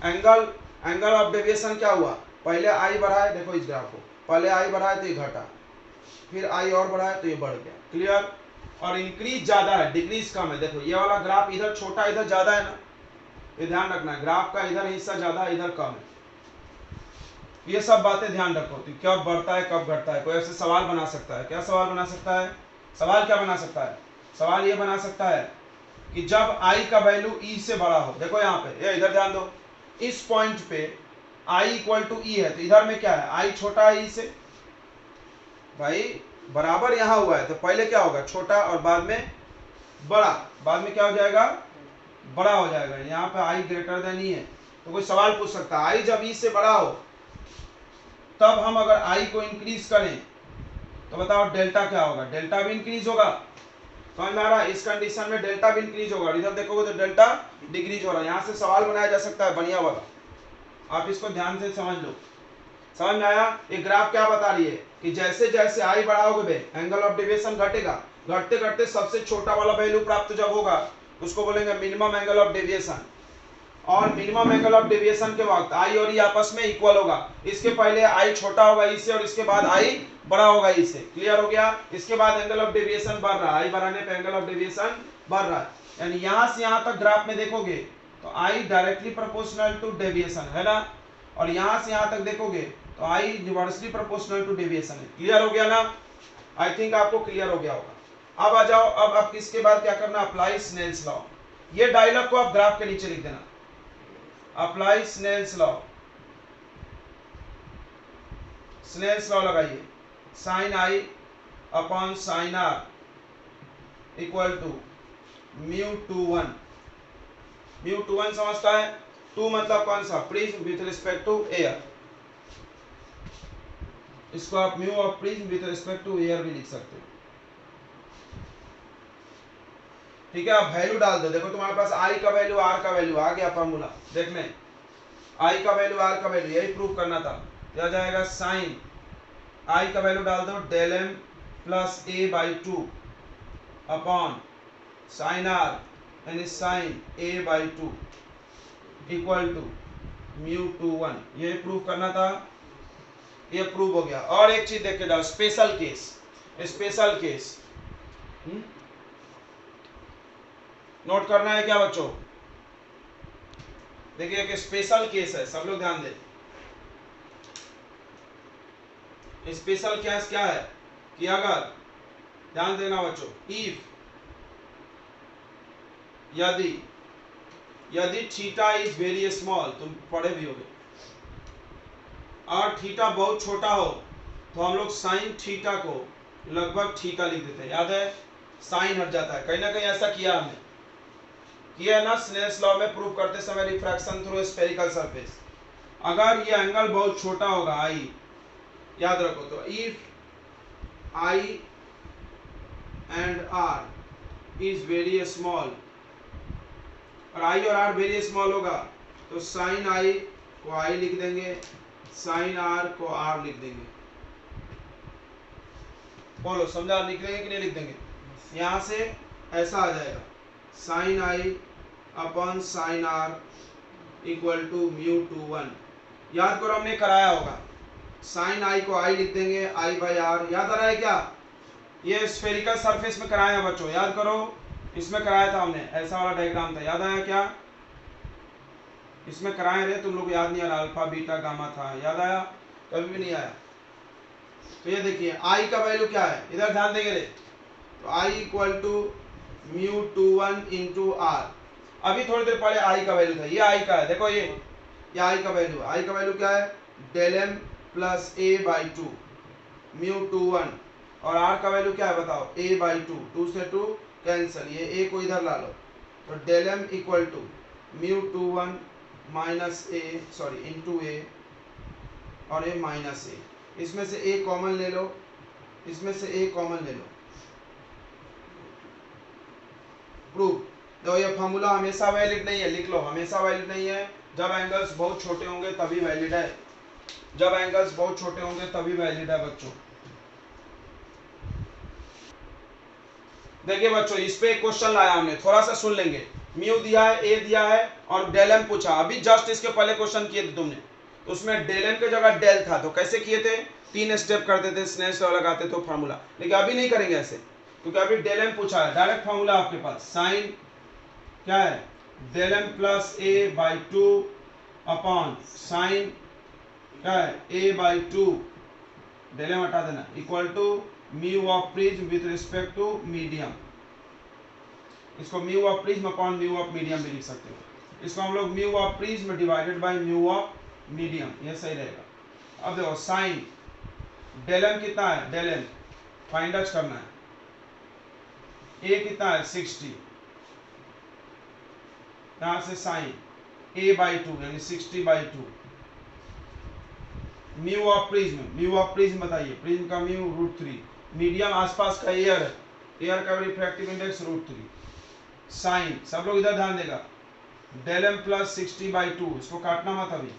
एंगल ऑफ डेविएशन क्या हुआ, पहले i बढ़ा है, देखो इस ग्राफ को, पहले i बढ़ा है तो ये घटा, फिर i और बढ़ा है तो ये बढ़ गया, क्लियर? और इंक्रीज ज्यादा है, डिक्रीज कम है। देखो ये वाला ग्राफ इधर छोटा इधर ज्यादा है ना, ये ध्यान रखना है, ग्राफ का इधर हिस्सा ज्यादा है इधर कम है, ये सब बातें ध्यान रखो। तो कब बढ़ता है कब घटता है, कोई ऐसे सवाल बना सकता है, क्या सवाल बना सकता है? सवाल क्या बना सकता है? सवाल ये बना सकता है कि जब i का वैल्यू e से बड़ा हो, देखो यहाँ पे, ये इधर ध्यान दो, इस पॉइंट पे i इक्वल टू ई है, तो इधर में क्या है, i छोटा है e से, भाई बराबर यहाँ हुआ है, तो पहले क्या होगा, छोटा, और बाद में बड़ा, बाद में क्या हो जाएगा, बड़ा हो जाएगा। यहाँ पे i ग्रेटर देन ई है, तो कोई सवाल पूछ सकता है, i जब e से बड़ा हो तब हम अगर i को इंक्रीज करें तो बताओ डेल्टा क्या होगा, डेल्टा भी इंक्रीज होगा। समझ में आ रहा है? इस कंडीशन में डेल्टा भी इंक्रीज होगा, इधर देखोगे तो डेल्टा डिक्रीज हो रहा है। यहाँ से सवाल बनाया जा सकता है बढ़िया वाला, आप इसको ध्यान से समझ लो। समझ में आया? ये ग्राफ क्या बता रही है कि जैसे जैसे i बढ़ाओगे एंगल ऑफ डेविएशन घटेगा, घटते घटते सबसे छोटा वाला वैल्यू प्राप्त जब होगा उसको बोलेंगे मिनिमम एंगल ऑफ डेविएशन। और मिनिमम एंगल ऑफ डेविएशन के वक्त i और e आपस में इक्वल होगा, इसके पहले i छोटा होगा इससे और इसके बाद i बड़ा होगा इससे, क्लियर हो गया? इसके बाद एंगल ऑफ डेविएशन बढ़ रहा है, i बढ़ाने पे एंगल ऑफ डेविएशन बढ़ रहा है, यानी यहां से यहां तक ग्राफ में देखोगे तो i directly proportional to deviation है ना, और यहां से यहां तक देखोगे तो i inversely proportional to deviation है। क्लियर हो गया ना? आई थिंक आपको क्लियर हो गया होगा। अब आ जाओ, अब आप किसके बाद क्या करना, अप्लाई स्नेल्स लॉ। ये डायलॉग को आप ग्राफ के नीचे लिख देना, apply Snell's law. Snell's law लगाइए, sine i upon sine r equal to mu two one. Mu two one समझता है? टू मतलब कौन सा, prism with respect to air, इसको आप mu of prism with respect to air भी लिख सकते हो। ठीक है, आप वैल्यू डाल दो, देखो तुम्हारे पास i का वैल्यू r का वैल्यू आ गया, फॉर्मूला देख लें, i का वैल्यू r का वैल्यू, यही प्रूव करना था। क्या जाएगा, साइन i का वैल्यू डाल दो del m plus A by two upon sine r यानी sine a by two equal to mu two one, यही प्रूव करना था, ये प्रूव हो गया। और एक चीज देख के जाओ, special case, special case note करना है क्या बच्चों? देखिए एक स्पेशल केस है, सब लोग ध्यान दें। स्पेशल केस क्या है कि अगर, ध्यान देना बच्चों, इफ यदि थीटा इज वेरी स्मॉल, तुम पढ़े भी होगे, और थीटा बहुत छोटा हो तो हम लोग साइन थीटा को लगभग थीटा लिख देते हैं, याद है? साइन हट जाता है, कहीं ना कहीं ऐसा किया हमने, किया ना स्नेल्स लॉ में प्रूव करते समय रिफ्रैक्शन थ्रू स्फेरिकल सरफेस। अगर ये एंगल बहुत छोटा होगा i, याद रखो, तो if i and r is very small, और i और r वेरी स्मॉल होगा तो साइन i को आई लिख देंगे, साइन आर को आर लिख देंगे। बोलो समझा, लिख देंगे कि नहीं लिख देंगे? यहां से ऐसा आ जाएगा, sine I upon sine R equal to mu two one. याद करो हमने कराया होगा, साइन आई को आई लिख देंगे, आई बाई आर। याद आ रहा है क्या? ये स्फेरिकल सरफेस में कराया है बच्चों, याद करो इसमें कराया था हमने, ऐसा वाला डायग्राम था, याद आया क्या? इसमें कराए रहे तुम लोग, याद नहीं आ रहा? अल्फा बीटा गामा था, याद आया? कभी भी नहीं आया। तो ये देखिए आई का वैल्यू क्या है, इधर ध्यान देंगे रे। तो i equal to mu two one into r. अभी थोड़ी देर पहले आई का वैल्यू था, ये आई का है, देखो ये आई का वैल्यू। आई का वैल्यू क्या है? Del m plus A by two mu two one. और आर का वैल्यू क्या है बताओ? ए बाई टू, टू से टू कैंसिल, ये ए को इधर ला लो। तो del m equal to mu two one minus a, sorry into a, और ए माइनस ए। इसमें से ए कॉमन ले लो, इसमें से ए कॉमन ले लो, प्रूफ। तो ये फॉर्मूला हमेशा वैलिड नहीं है, लिख लो, हमेशा वैलिड नहीं है। जब एंगल्स बहुत छोटे होंगे तभी वैलिड है, जब एंगल्स बहुत छोटे होंगे तभी वैलिड है बच्चों। देखिए बच्चों, इस पे एक क्वेश्चन लाया हमने, थोड़ा सा सुन लेंगे। म्यू दिया है, ए दिया है और डेल एम पूछा। अभी जस्ट इसके पहले क्वेश्चन किए थे तुमने, तो उसमें डेल एम के जगह डेल था, तो कैसे किए थे? 3 स्टेप करते थे, स्नेल्स लॉ लगाते तो फार्मूला। लेकिन अभी नहीं करेंगे ऐसे, क्योंकि अभी डेल एम पूछा है। डायरेक्ट फार्मूला आपके पास, साइन क्या है? Del m plus A by two upon sine क्या है? A by two, del m हटा देना, equal to mu of prism with respect to medium. इसको mu of prism upon mu of medium भी लिख सकते हो। इसको हम लोग mu of prism divided by mu of medium, ये सही रहेगा। अब देखो साइन डेल एम कितना है? डेल एम फाइंड आउट करना है। ए कितना है? 60। यहां से साइन ए बाई टू यानी 60 by two. Mu of prism, mu of prism बताइए, प्रिज्म का म्यू √3, मीडियम आसपास का एयर है, एयर का रिफ्रैक्टिव इंडेक्स √3। साइन, सब लोग इधर ध्यान देगा, del m plus 60 by two, इसको काटना मत अभी।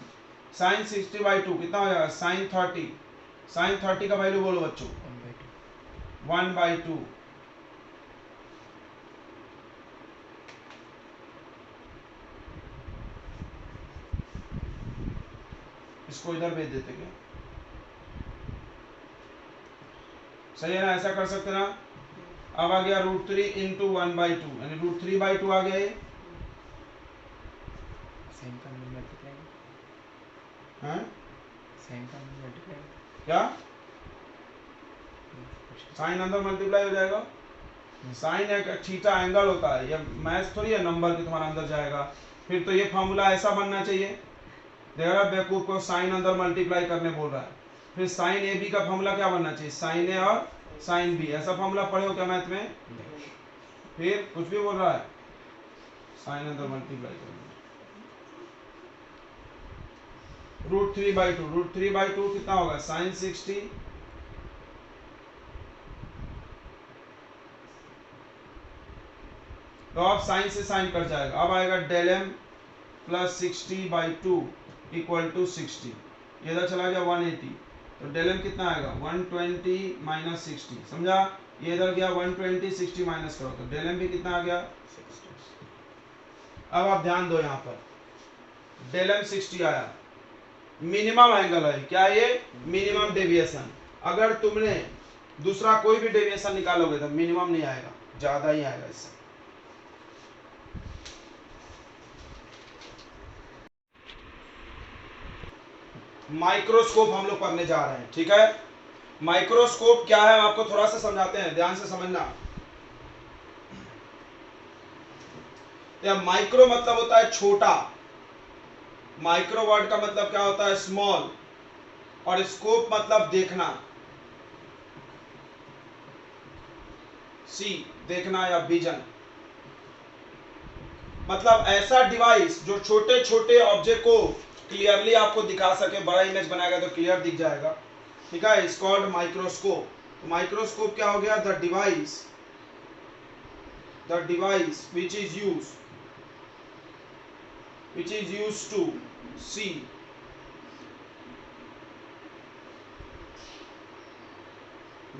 साइन 60 बाई टू कितना हो जाएगा? साइन 30। साइन 30 का वैल्यू बोलो बच्चों, 1/2। इसको इधर भेज देते क्या? सही है ना? ऐसा कर सकते ना? अब आ गया √3 इंटू 1/2 यानी √3/2 आ गया ये। साइन का मल्टीप्लाई, हैं? साइन का मल्टीप्लाई, क्या साइन अंदर मल्टीप्लाई हो जाएगा? साइन एक थीटा एंगल होता है, ये मैथ थोड़ी है नंबर की तुम्हारा अंदर जाएगा। फिर तो ये फार्मूला ऐसा बनना चाहिए। देख रहा बेवकूफ को साइन अंदर मल्टीप्लाई करने बोल रहा है। फिर साइन ए बी का फार्मूला क्या बनना चाहिए? साइन ए और साइन बी, ऐसा फार्मूला पढ़े हो क्या मैथ में? फिर कुछ भी बोल रहा है, साइन अंदर मल्टीप्लाई करना। √3/2, √3/2 कितना होगा? साइन 60 तो अब साइन से साइन कट जाएगा। अब आएगा del m plus 60/2 equal to 60, ये इधर चला गया 180। तो डेल एम कितना आएगा? 120 माइनस 60, समझा? ये इधर गया 120, 60 माइनस करो तो डेल एम भी कितना आ गया? 60। अब आप ध्यान दो, यहाँ पर डेल एम 60 आया, मिनिमम एंगल है क्या ये? Minimum deviation. अगर तुमने दूसरा कोई भी डेविएशन निकालोगे तो मिनिमम नहीं आएगा, ज्यादा ही आएगा इससे। माइक्रोस्कोप हम लोग पढ़ने जा रहे हैं, ठीक है? माइक्रोस्कोप क्या है आपको थोड़ा सा समझाते हैं, ध्यान से समझना। माइक्रो मतलब होता है छोटा, माइक्रो वर्ड का मतलब क्या होता है? स्मॉल, और स्कोप मतलब देखना, सी देखना या विजन, मतलब ऐसा डिवाइस जो छोटे छोटे ऑब्जेक्ट को क्लियरली आपको दिखा सके। बड़ा इमेज बनाएगा तो क्लियर दिख जाएगा, ठीक है? It's called microscope. तो माइक्रोस्कोप क्या हो गया? The device which is used to see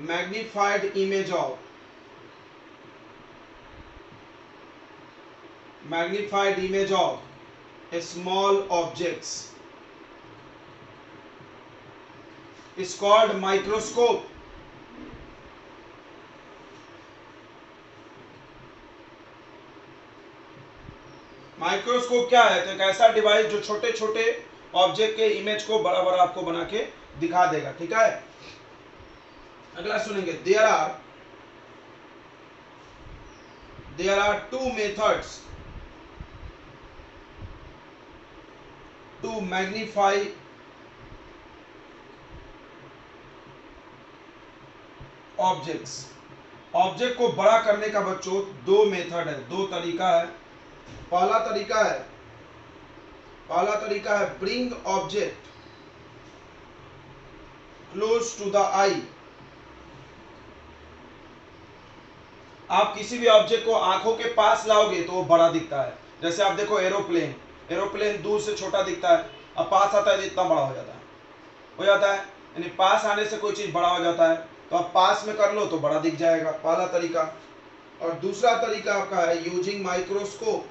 magnified image of small objects is called microscope. Microscope क्या है? तो एक ऐसा डिवाइस जो छोटे छोटे ऑब्जेक्ट के इमेज को बड़ा बड़ा आपको बना के दिखा देगा। ठीक है, अगला सुनेंगे। There are two methods to magnify object को बड़ा करने का बच्चों दो मेथड है, दो तरीका है। पहला तरीका है bring object close to the eye. आप किसी भी ऑब्जेक्ट को आंखों के पास लाओगे तो वो बड़ा दिखता है। जैसे आप देखो एरोप्लेन दूर से छोटा दिखता है, अब पास आता है तो इतना बड़ा हो जाता है। यानी पास आने से कोई चीज बड़ा हो जाता है, तो आप पास में कर लो तो बड़ा दिख जाएगा, पहला तरीका। और दूसरा तरीका आपका है यूजिंग माइक्रोस्कोप।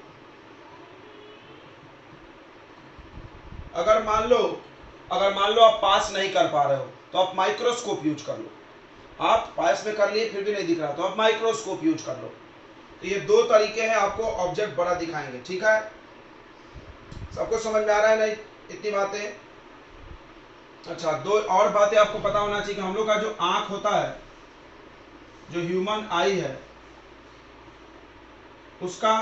अगर मान लो आप पास नहीं कर पा रहे हो तो आप माइक्रोस्कोप यूज कर लो। आप पास में कर लिए फिर भी नहीं दिख रहा तो आप माइक्रोस्कोप यूज कर लो। तो ये दो तरीके हैं, आपको ऑब्जेक्ट बड़ा दिखाएंगे। ठीक है, सबको समझ में आ रहा है नहीं इतनी बातें? अच्छा, दो और बातें आपको पता होना चाहिए कि हम लोग का जो आंख होता है, जो ह्यूमन आई है, उसका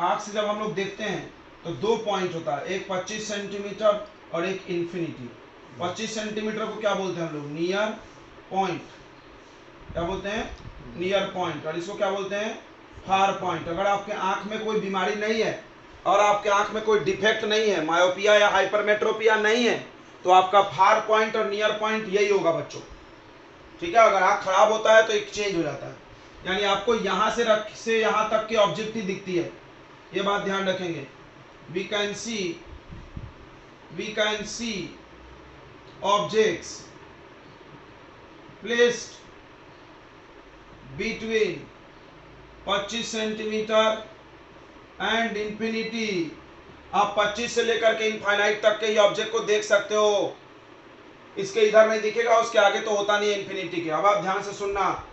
आंख से जब हम लोग देखते हैं तो दो पॉइंट होता है, एक 25 सेंटीमीटर और एक इन्फिनिटी। 25 सेंटीमीटर को क्या बोलते हैं हम लोग? Near point. क्या बोलते हैं? Near point. और इसको क्या बोलते हैं? Far point. अगर आपके आंख में कोई बीमारी नहीं है और आपके आंख में कोई डिफेक्ट नहीं है, मायोपिया या हाइपरमेट्रोपिया नहीं है, तो आपका फार पॉइंट और नियर पॉइंट यही होगा बच्चों। ठीक है, अगर आंख खराब होता है तो एक चेंज हो जाता है, यानी आपको यहां से यहां तक की ऑब्जेक्ट ही दिखती है। ये बात ध्यान रखेंगे। We can see objects placed between 25 centimetre and infinity. आप 25 से लेकर के इनफाइनाइट तक के ही ऑब्जेक्ट को देख सकते हो। इसके इधर नहीं दिखेगा, उसके आगे तो होता नहीं है इन्फिनिटी के। अब आप ध्यान से सुनना,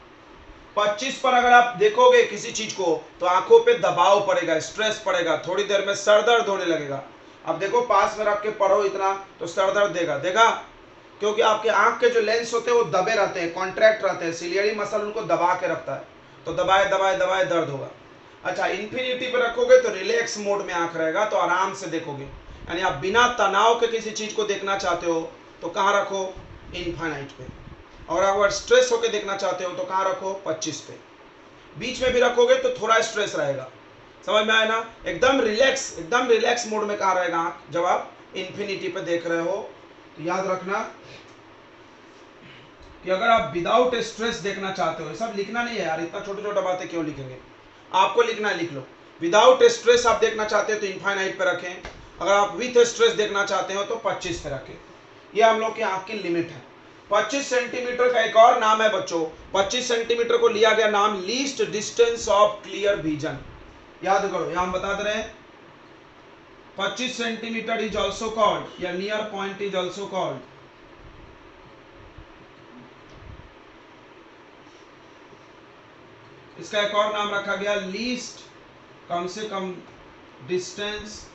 25 पर अगर आप देखोगे किसी चीज को तो आंखों पे दबाव पड़ेगा, स्ट्रेस पड़ेगा, थोड़ी देर में सर दर्द होने लगेगा। अब देखो पास में रख के पढ़ो इतना तो सर दर्द देगा, क्योंकि आपके आंख के जो लेंस होते हैं वो दबे रहते हैं, कॉन्ट्रैक्ट रहते हैं, सिलियरी मसल उनको दबा के रखता है, तो दबाए दर्द होगा। अच्छा, इन्फिनिटी पे रखोगे तो रिलैक्स मोड में आंख रहेगा, तो आराम से देखोगे। यानी आप बिना तनाव के किसी चीज को देखना चाहते हो तो कहाँ रखो? इनफाइनाइट पे। और अगर स्ट्रेस होके देखना चाहते हो तो कहाँ रखो? 25 पे। बीच में भी रखोगे तो थोड़ा स्ट्रेस रहेगा। समझ में आया ना? एकदम रिलैक्स मोड में कहाँ रहेगा आंख जब आप इन्फिनिटी पे देख रहे हो। तो याद रखना कि अगर आप विदाउट स्ट्रेस देखना चाहते हो, ये सब लिखना नहीं है यार, इतना छोटा बातें क्यों लिखेंगे? आपको लिखना है, लिख लो। विदाउट स्ट्रेस आप देखना चाहते हो तो इनफाइनाइट पे रखें, अगर आप विथ स्ट्रेस देखना चाहते हो तो 25 पे रखें। ये हम लोग की आंख की लिमिट है। 25 सेंटीमीटर का एक और नाम है बच्चों, 25 सेंटीमीटर को लिया गया नाम least distance of clear vision. याद करो, यहां हम बता दे रहे हैं 25 सेंटीमीटर इज ऑल्सो कॉल्ड, या near point is also called इसका एक और नाम रखा गया लीस्ट, कम से कम distance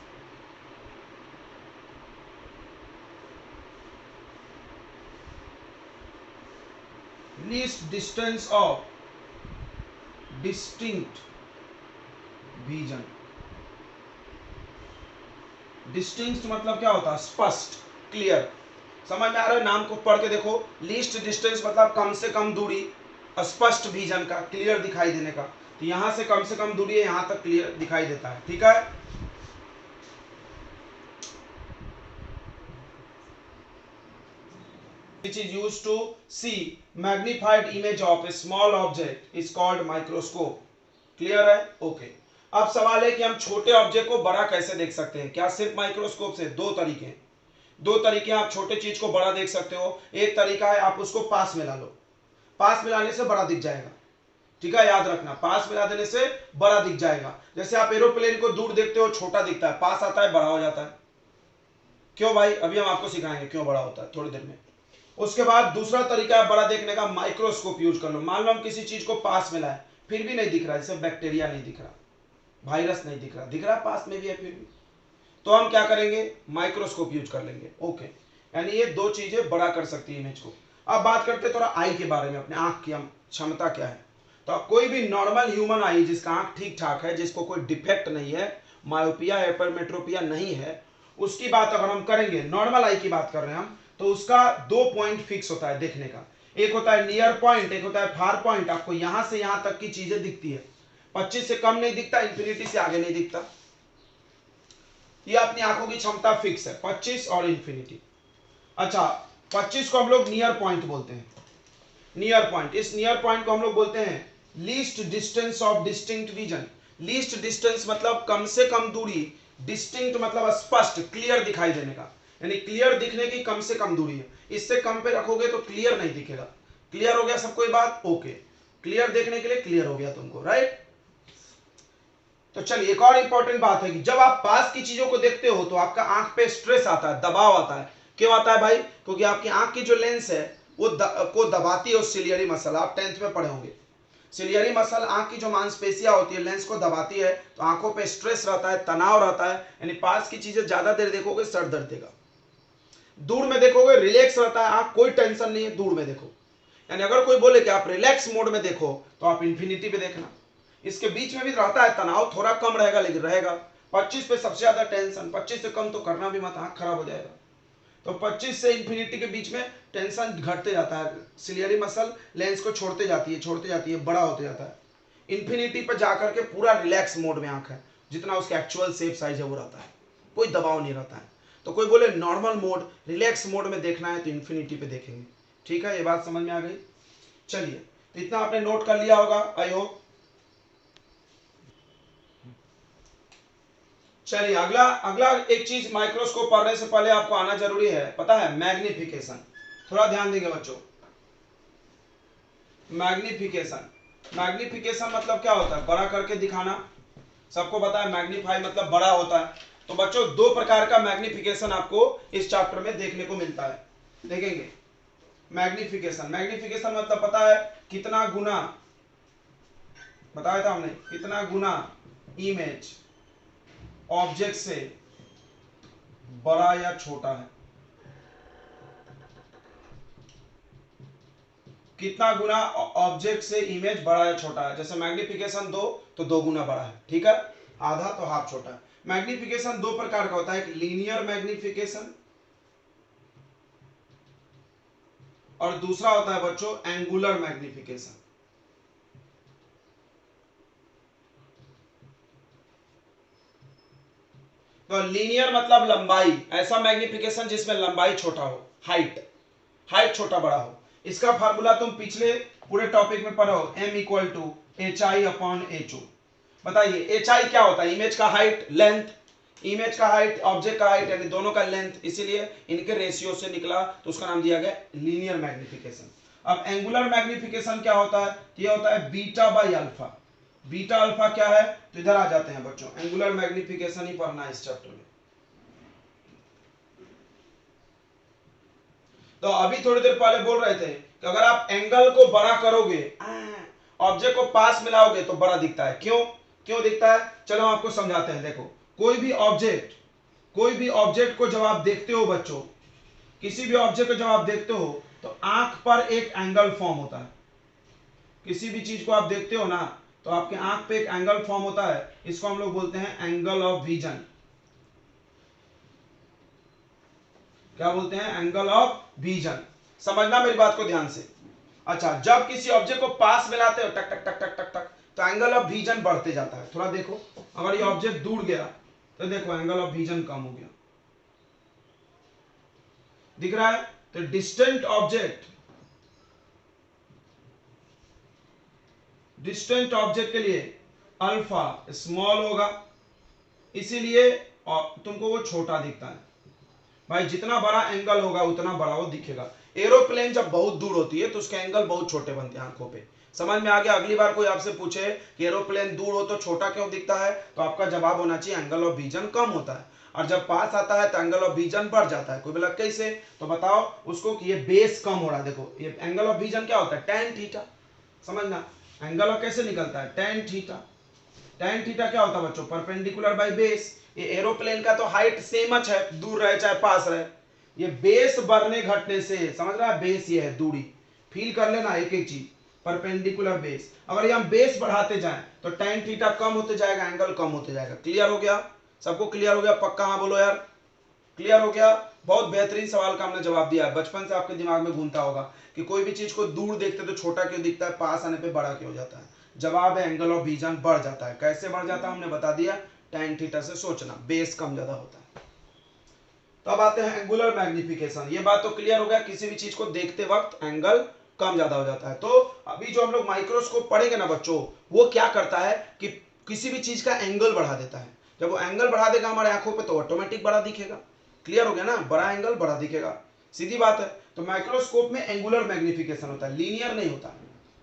of distinct vision. Distinct मतलब क्या होता है? स्पष्ट, क्लियर। समझ में आ रहा है? नाम को पढ़ के देखो। लीस्ट डिस्टेंस मतलब कम से कम दूरी, स्पष्ट विजन का, क्लियर दिखाई देने का। तो यहां से कम दूरी है, यहां तक क्लियर दिखाई देता है। ठीक है, which is used to see magnified image of a small object is called microscope. Clear है? ओके। अब सवाल है कि हम छोटे ऑब्जेक्ट को बड़ा कैसे देख सकते हैं? क्या सिर्फ माइक्रोस्कोप से? दो तरीके आप छोटे चीज को बड़ा देख सकते हो। एक तरीका है आप उसको पास में ला लो, पास मिलाने से बड़ा दिख जाएगा। ठीक है, याद रखना, पास मिला देने से बड़ा दिख जाएगा। जैसे आप एरोप्लेन को दूर देखते हो छोटा दिखता है, पास आता है बड़ा हो जाता है। क्यों भाई, अभी हम आपको सिखाएंगे क्यों बड़ा होता है थोड़ी देर में। उसके बाद दूसरा तरीका है बड़ा देखने का, माइक्रोस्कोप यूज कर लो। मान लो हम किसी चीज को पास में लाए फिर भी नहीं दिख रहा, जैसे बैक्टीरिया नहीं दिख रहा, वायरस नहीं दिख रहा, दिख रहा पास में भी है फिर भी, तो हम क्या करेंगे, माइक्रोस्कोप यूज कर लेंगे। ओके, यानी ये दो चीजें बड़ा कर सकती है इमेज को। अब बात करते हैं थोड़ा आई के बारे में, अपने आंख की क्षमता क्या है। तो कोई भी नॉर्मल ह्यूमन आई जिसका आंख ठीक ठाक है, जिसको कोई डिफेक्ट नहीं है, मायोपिया हाइपरमेट्रोपिया नहीं है, उसकी बात अगर हम करेंगे, नॉर्मल आई की बात कर रहे हैं हम, तो उसका 2 पॉइंट फिक्स होता है देखने का। एक होता है नियर पॉइंट, एक होता है फार पॉइंट। आपको यहां से यहां तक की चीजें दिखती है, 25 से कम नहीं दिखता, इंफिनिटी से आगे नहीं दिखता। ये अपनी आंखों की क्षमता फिक्स है, 25 और इंफिनिटी। अच्छा, 25 को हम लोग नियर पॉइंट बोलते हैं, नियर पॉइंट। इस नियर पॉइंट को हम लोग बोलते हैं least distance of distinct vision. Least distance मतलब कम से कम दूरी, डिस्टिंक्ट मतलब स्पष्ट, क्लियर दिखाई देने का, यानी क्लियर दिखने की कम से कम दूरी है। इससे कम पे रखोगे तो क्लियर नहीं दिखेगा। क्लियर हो गया सबको ये बात? ओके, क्लियर देखने के लिए क्लियर हो गया तुमको, राइट। तो चलिए, एक और इंपॉर्टेंट बात है कि जब आप पास की चीजों को देखते हो तो आपका आंख पे स्ट्रेस आता है, दबाव आता है। क्यों आता है भाई? क्योंकि आपकी आंख की जो लेंस है वो को दबाती है सिलियरी मसल। आप 10th में पढ़े होंगे, सिलियरी मसल आंख की जो मांसपेशियां होती है लेंस को दबाती है, तो आंखों पे स्ट्रेस रहता है, तनाव रहता है, यानी पास की चीजें ज्यादा देर देखोगे सर दर्द देगा। दूर में देखोगे रिलैक्स रहता है आंख, कोई टेंशन नहीं है, दूर में देखो। यानी अगर कोई बोले कि आप रिलैक्स मोड में देखो तो आप इंफिनिटी पे देखना। इसके बीच में भी रहता है तनाव, थोड़ा कम रहेगा लेकिन रहेगा। 25 पे सबसे ज्यादा टेंशन, 25 से कम तो करना भी मत, आंख खराब हो जाएगा। तो 25 से इंफिनिटी के बीच में टेंशन घटते जाता है, सिलियरी मसल लेंस को छोड़ते जाती है, बड़ा होते जाता है। इंफिनिटी पर जाकर के पूरा रिलैक्स मोड में आंख है, जितना उसका एक्चुअल शेप साइज है वो रहता है, कोई दबाव नहीं रहता है। तो कोई बोले नॉर्मल मोड, रिलैक्स मोड में देखना है तो इंफिनिटी पे देखेंगे। ठीक है, ये बात समझ में आ गई? चलिए, तो इतना आपने नोट कर लिया होगा आई होप। चलिए, अगला एक चीज माइक्रोस्कोप पढ़ने से पहले आपको आना जरूरी है, पता है, मैग्निफिकेशन। थोड़ा ध्यान देंगे बच्चों, मैग्निफिकेशन मतलब क्या होता है? बड़ा करके दिखाना। सबको पता है मैग्नीफाई मतलब बड़ा होता है। तो बच्चों 2 प्रकार का मैग्निफिकेशन आपको इस चैप्टर में देखने को मिलता है, देखेंगे। मैग्निफिकेशन मतलब पता है कितना गुना, बताया था हमने, कितना गुना इमेज ऑब्जेक्ट से बड़ा या छोटा है, कितना गुना ऑब्जेक्ट से इमेज बड़ा या छोटा है। जैसे मैग्निफिकेशन 2 तो 2 गुना बड़ा है, ठीक है, आधा तो हाफ छोटा है। मैग्निफिकेशन 2 प्रकार का होता है, एक लीनियर मैग्निफिकेशन और दूसरा होता है बच्चों एंगुलर मैग्निफिकेशन। तो लीनियर मतलब लंबाई, ऐसा मैग्निफिकेशन जिसमें लंबाई छोटा हो, हाइट छोटा बड़ा हो। इसका फार्मूला तुम पिछले पूरे टॉपिक में पढ़ो, m इक्वल टू HI/HO। बताइए HI क्या होता है? इमेज का हाइट, लेंथ, इमेज का हाइट, ऑब्जेक्ट का हाइट, यानी दोनों का लेंथ, इसीलिए इनके रेशियो से निकला तो उसका नाम दिया गया लीनियर मैग्निफिकेशन। अब एंगुलर मैग्निफिकेशन क्या होता है? ये होता है beta by alpha. Beta alpha क्या है? तो इधर आ जाते हैं बच्चों, एंगुलर मैग्निफिकेशन ही पढ़ना है इस चैप्टर में। तो अभी थोड़ी देर पहले बोल रहे थे कि अगर आप एंगल को बड़ा करोगे, ऑब्जेक्ट को पास मिलाओगे तो बड़ा दिखता है। क्यों दिखता है? चलो हम आपको समझाते हैं। देखो, कोई भी ऑब्जेक्ट को जब आप देखते हो बच्चों, किसी भी ऑब्जेक्ट को जब आप देखते हो तो आंख पर एक एंगल फॉर्म होता है। किसी भी चीज को आप देखते हो ना तो आपके आंख पे एक एंगल फॉर्म होता है, इसको हम लोग बोलते हैं एंगल ऑफ विजन। क्या बोलते हैं? Angle of vision. समझना मेरी बात को ध्यान से। अच्छा, जब किसी ऑब्जेक्ट को पास मिलाते हो टक टक टक टक टक टक तो एंगल ऑफ विजन बढ़ते जाता है। थोड़ा देखो, अगर ये ऑब्जेक्ट दूर गया तो देखो एंगल ऑफ विजन कम हो गया, दिख रहा है? तो डिस्टेंट ऑब्जेक्ट के लिए अल्फा स्मॉल होगा, इसीलिए तुमको वो छोटा दिखता है। भाई जितना बड़ा एंगल होगा उतना बड़ा वो दिखेगा। एरोप्लेन जब बहुत दूर होती है तो उसके एंगल बहुत छोटे बनते हैं आंखों पे। समझ में आ गया? अगली बार कोई आपसे पूछे कि एरोप्लेन दूर हो तो छोटा क्यों दिखता है, तो आपका जवाब होना चाहिए एंगल ऑफ विजन कम होता है, और जब पास आता है तो एंगल ऑफ विजन बढ़ जाता है। कोई बोला कैसे, तो बताओ उसको कि ये बेस कम हो रहा है। देखो ये एंगल ऑफ विजन क्या होता है, tan थीटा। समझना, एंगल ऑफ कैसे निकलता है, tan थीटा। tan थीटा क्या होता है बच्चों, परपेंडिकुलर बाय बेस। ये एरोप्लेन का तो हाइट सेम है, दूर रहे चाहे पास रहे, ये बेस बढ़ने घटने से, समझ रहा है, बेस ये है दूरी, फील कर लेना एक एक चीज, परपेंडिकुलर बेस। अगर ये हम बेस बढ़ाते जाएं तो tan थीटा कम होते जाएगा, एंगल कम होते जाएगा। क्लियर हो गया? सबको क्लियर हो गया? पक्का हाँ बोलो यार, क्लियर हो गया? बहुत बेहतरीन सवाल का हमने जवाब दिया है। बचपन से आपके दिमाग में घूमता होगा कि कोई भी चीज को दूर देखते तो छोटा क्यों दिखता है, पास आने पे बड़ा क्यों हो जाता है। जवाब है एंगल ऑफ विजन बढ़ जाता है। कैसे बढ़ जाता है हमने बता दिया, tan थीटा से सोचना, बेस कम ज्यादा होता है। तो अब आते हैं एंगुलर मैग्निफिकेशन। ये बात तो क्लियर हो गया, किसी भी चीज को देखते वक्त एंगल कम ज्यादा हो जाता है। तो अभी जो हम लोग माइक्रोस्कोप पढ़ेंगे ना बच्चों, वो क्या करता है कि किसी भी चीज का एंगल बढ़ा देता है। जब वो एंगल बढ़ा देगा हमारे आंखों पे तो ऑटोमेटिक बड़ा दिखेगा। क्लियर हो गया ना, बड़ा एंगल बड़ा दिखेगा, सीधी बात है। तो माइक्रोस्कोप में एंगुलर मैग्निफिकेशन होता है, लीनियर नहीं होता।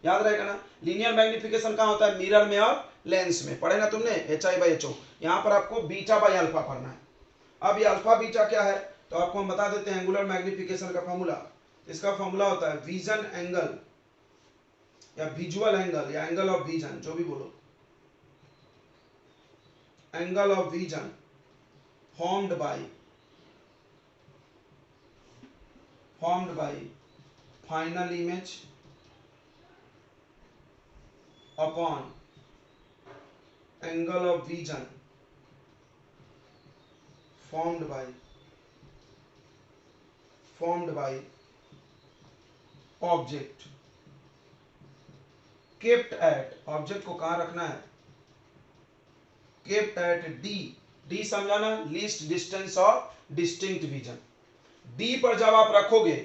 याद रहेगा ना, लीनियर मैग्निफिकेशन कहाँ होता है, मिरर में और लेंस में। पढ़े ना तुमने, HI/HO। यहाँ पर आपको बीटा बाई अल्फा पढ़ना है। अब ये अल्फा बीटा क्या है, तो आपको हम बता देते हैं एंगुलर मैग्निफिकेशन का फॉर्मूला। इसका फॉर्मूला होता है विजन एंगल या विजुअल एंगल या एंगल ऑफ विजन, जो भी बोलो, angle of vision formed by final image upon angle of vision formed by object kept eight, object को कहां रखना है, केप्ट एट डी समझाना, least distance of distinct vision. D पर जब आप रखोगे,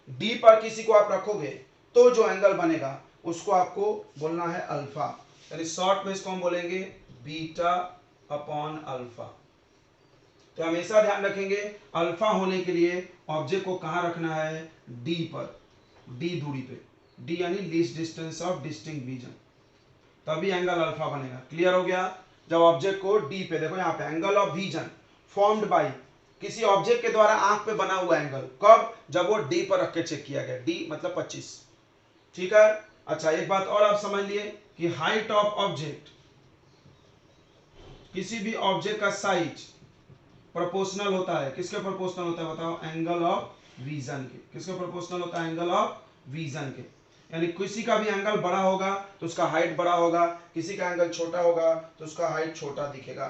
डी पर किसी को आप रखोगे तो जो एंगल बनेगा उसको आपको बोलना है अल्फा, यानी शॉर्ट में इसको हम बोलेंगे बीटा अपॉन अल्फा। तो हमेशा ध्यान रखेंगे अल्फा होने के लिए ऑब्जेक्ट को कहां रखना है, डी पर, डी दूरी पे, डी यानी least distance of distinct vision, तभी एंगल अल्फा बनेगा। क्लियर हो गया? जब ऑब्जेक्ट को डी पे, देखो यहाँ पे angle of vision formed bye, किसी ऑब्जेक्ट के द्वारा आंख पे बना हुआ एंगल, कब, जब वो डी पर रख के चेक किया गया, डी मतलब 25। ठीक है? अच्छा एक बात और आप समझ लिए कि हाइट ऑफ ऑब्जेक्ट, किसी भी ऑब्जेक्ट का साइज प्रोपोर्शनल होता है, किसके प्रोपोर्शनल होता है बताओ, एंगल ऑफ विजन के। किसके प्रोपोर्शनल होता है, एंगल ऑफ विजन के। यानी किसी का भी एंगल बड़ा होगा तो उसका हाइट बड़ा होगा, किसी का एंगल छोटा होगा तो उसका हाइट छोटा दिखेगा।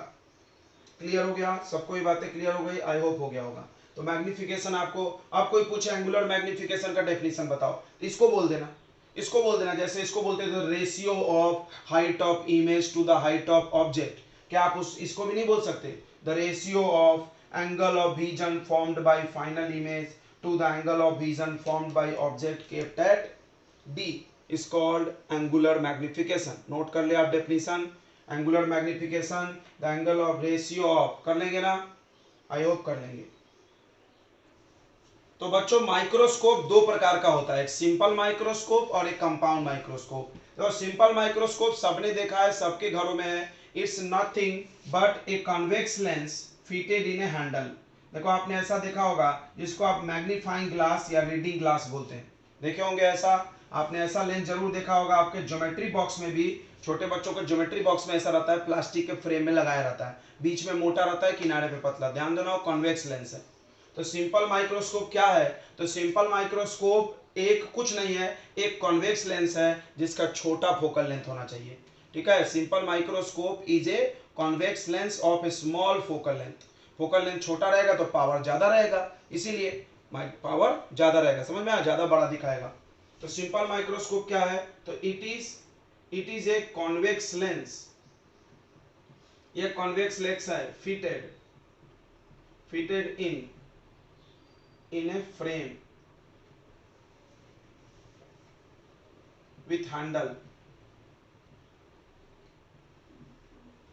क्लियर हो गया? सबको ये बातें क्लियर हो गई? आई होप हो गया होगा। तो मैग्निफिकेशन आपको, अब कोई पूछे एंगुलर मैग्निफिकेशन का डेफिनेशन बताओ, तो इसको बोल देना, इसको बोल देना, जैसे इसको बोलते थे ratio of height of image to the height of object. क्या आप इसको भी नहीं बोल सकते, the ratio of angle of vision formed by final image to the angle of vision formed by object kept at D is called angular magnification। Note कर लिया आप definition, angular magnification the angle of ratio of, कर लेंगे ना, आई होप कर लेंगे। तो बच्चों माइक्रोस्कोप दो प्रकार का होता है, एक सिंपल माइक्रोस्कोप और एक कंपाउंड माइक्रोस्कोप। तो सिंपल माइक्रोस्कोप सबने देखा है, सबके घरों में है। It's nothing but a convex lens fitted in A handle. देखो आपने ऐसा देखा होगा जिसको आप मैग्नीफाइंग ग्लास या रीडिंग ग्लास बोलते हैं, देखे होंगे ऐसा, आपने ऐसा लेंस जरूर देखा होगा। आपके ज्योमेट्री बॉक्स में भी, छोटे बच्चों के ज्योमेट्री बॉक्स में ऐसा रहता है, प्लास्टिक के फ्रेम में लगाया रहता है, बीच में मोटा रहता है, किनारे पे पतला। ध्यान देना, वो कॉन्वेक्स लेंस है। तो सिंपल माइक्रोस्कोप क्या है, तो सिंपल माइक्रोस्कोप एक कुछ नहीं है, एक कॉन्वेक्स लेंस है जिसका छोटा फोकल लेंथ होना चाहिए। ठीक है? Simple microscope is a convex lens of A small focal length. Focal length छोटा रहेगा तो पावर ज्यादा रहेगा, इसीलिए पावर ज्यादा रहेगा, समझ में आया, ज्यादा बड़ा दिखाएगा। तो सिंपल माइक्रोस्कोप क्या है, तो it is a convex lens, ये कॉन्वेक्स लेंस है, fitted in a frame with handle,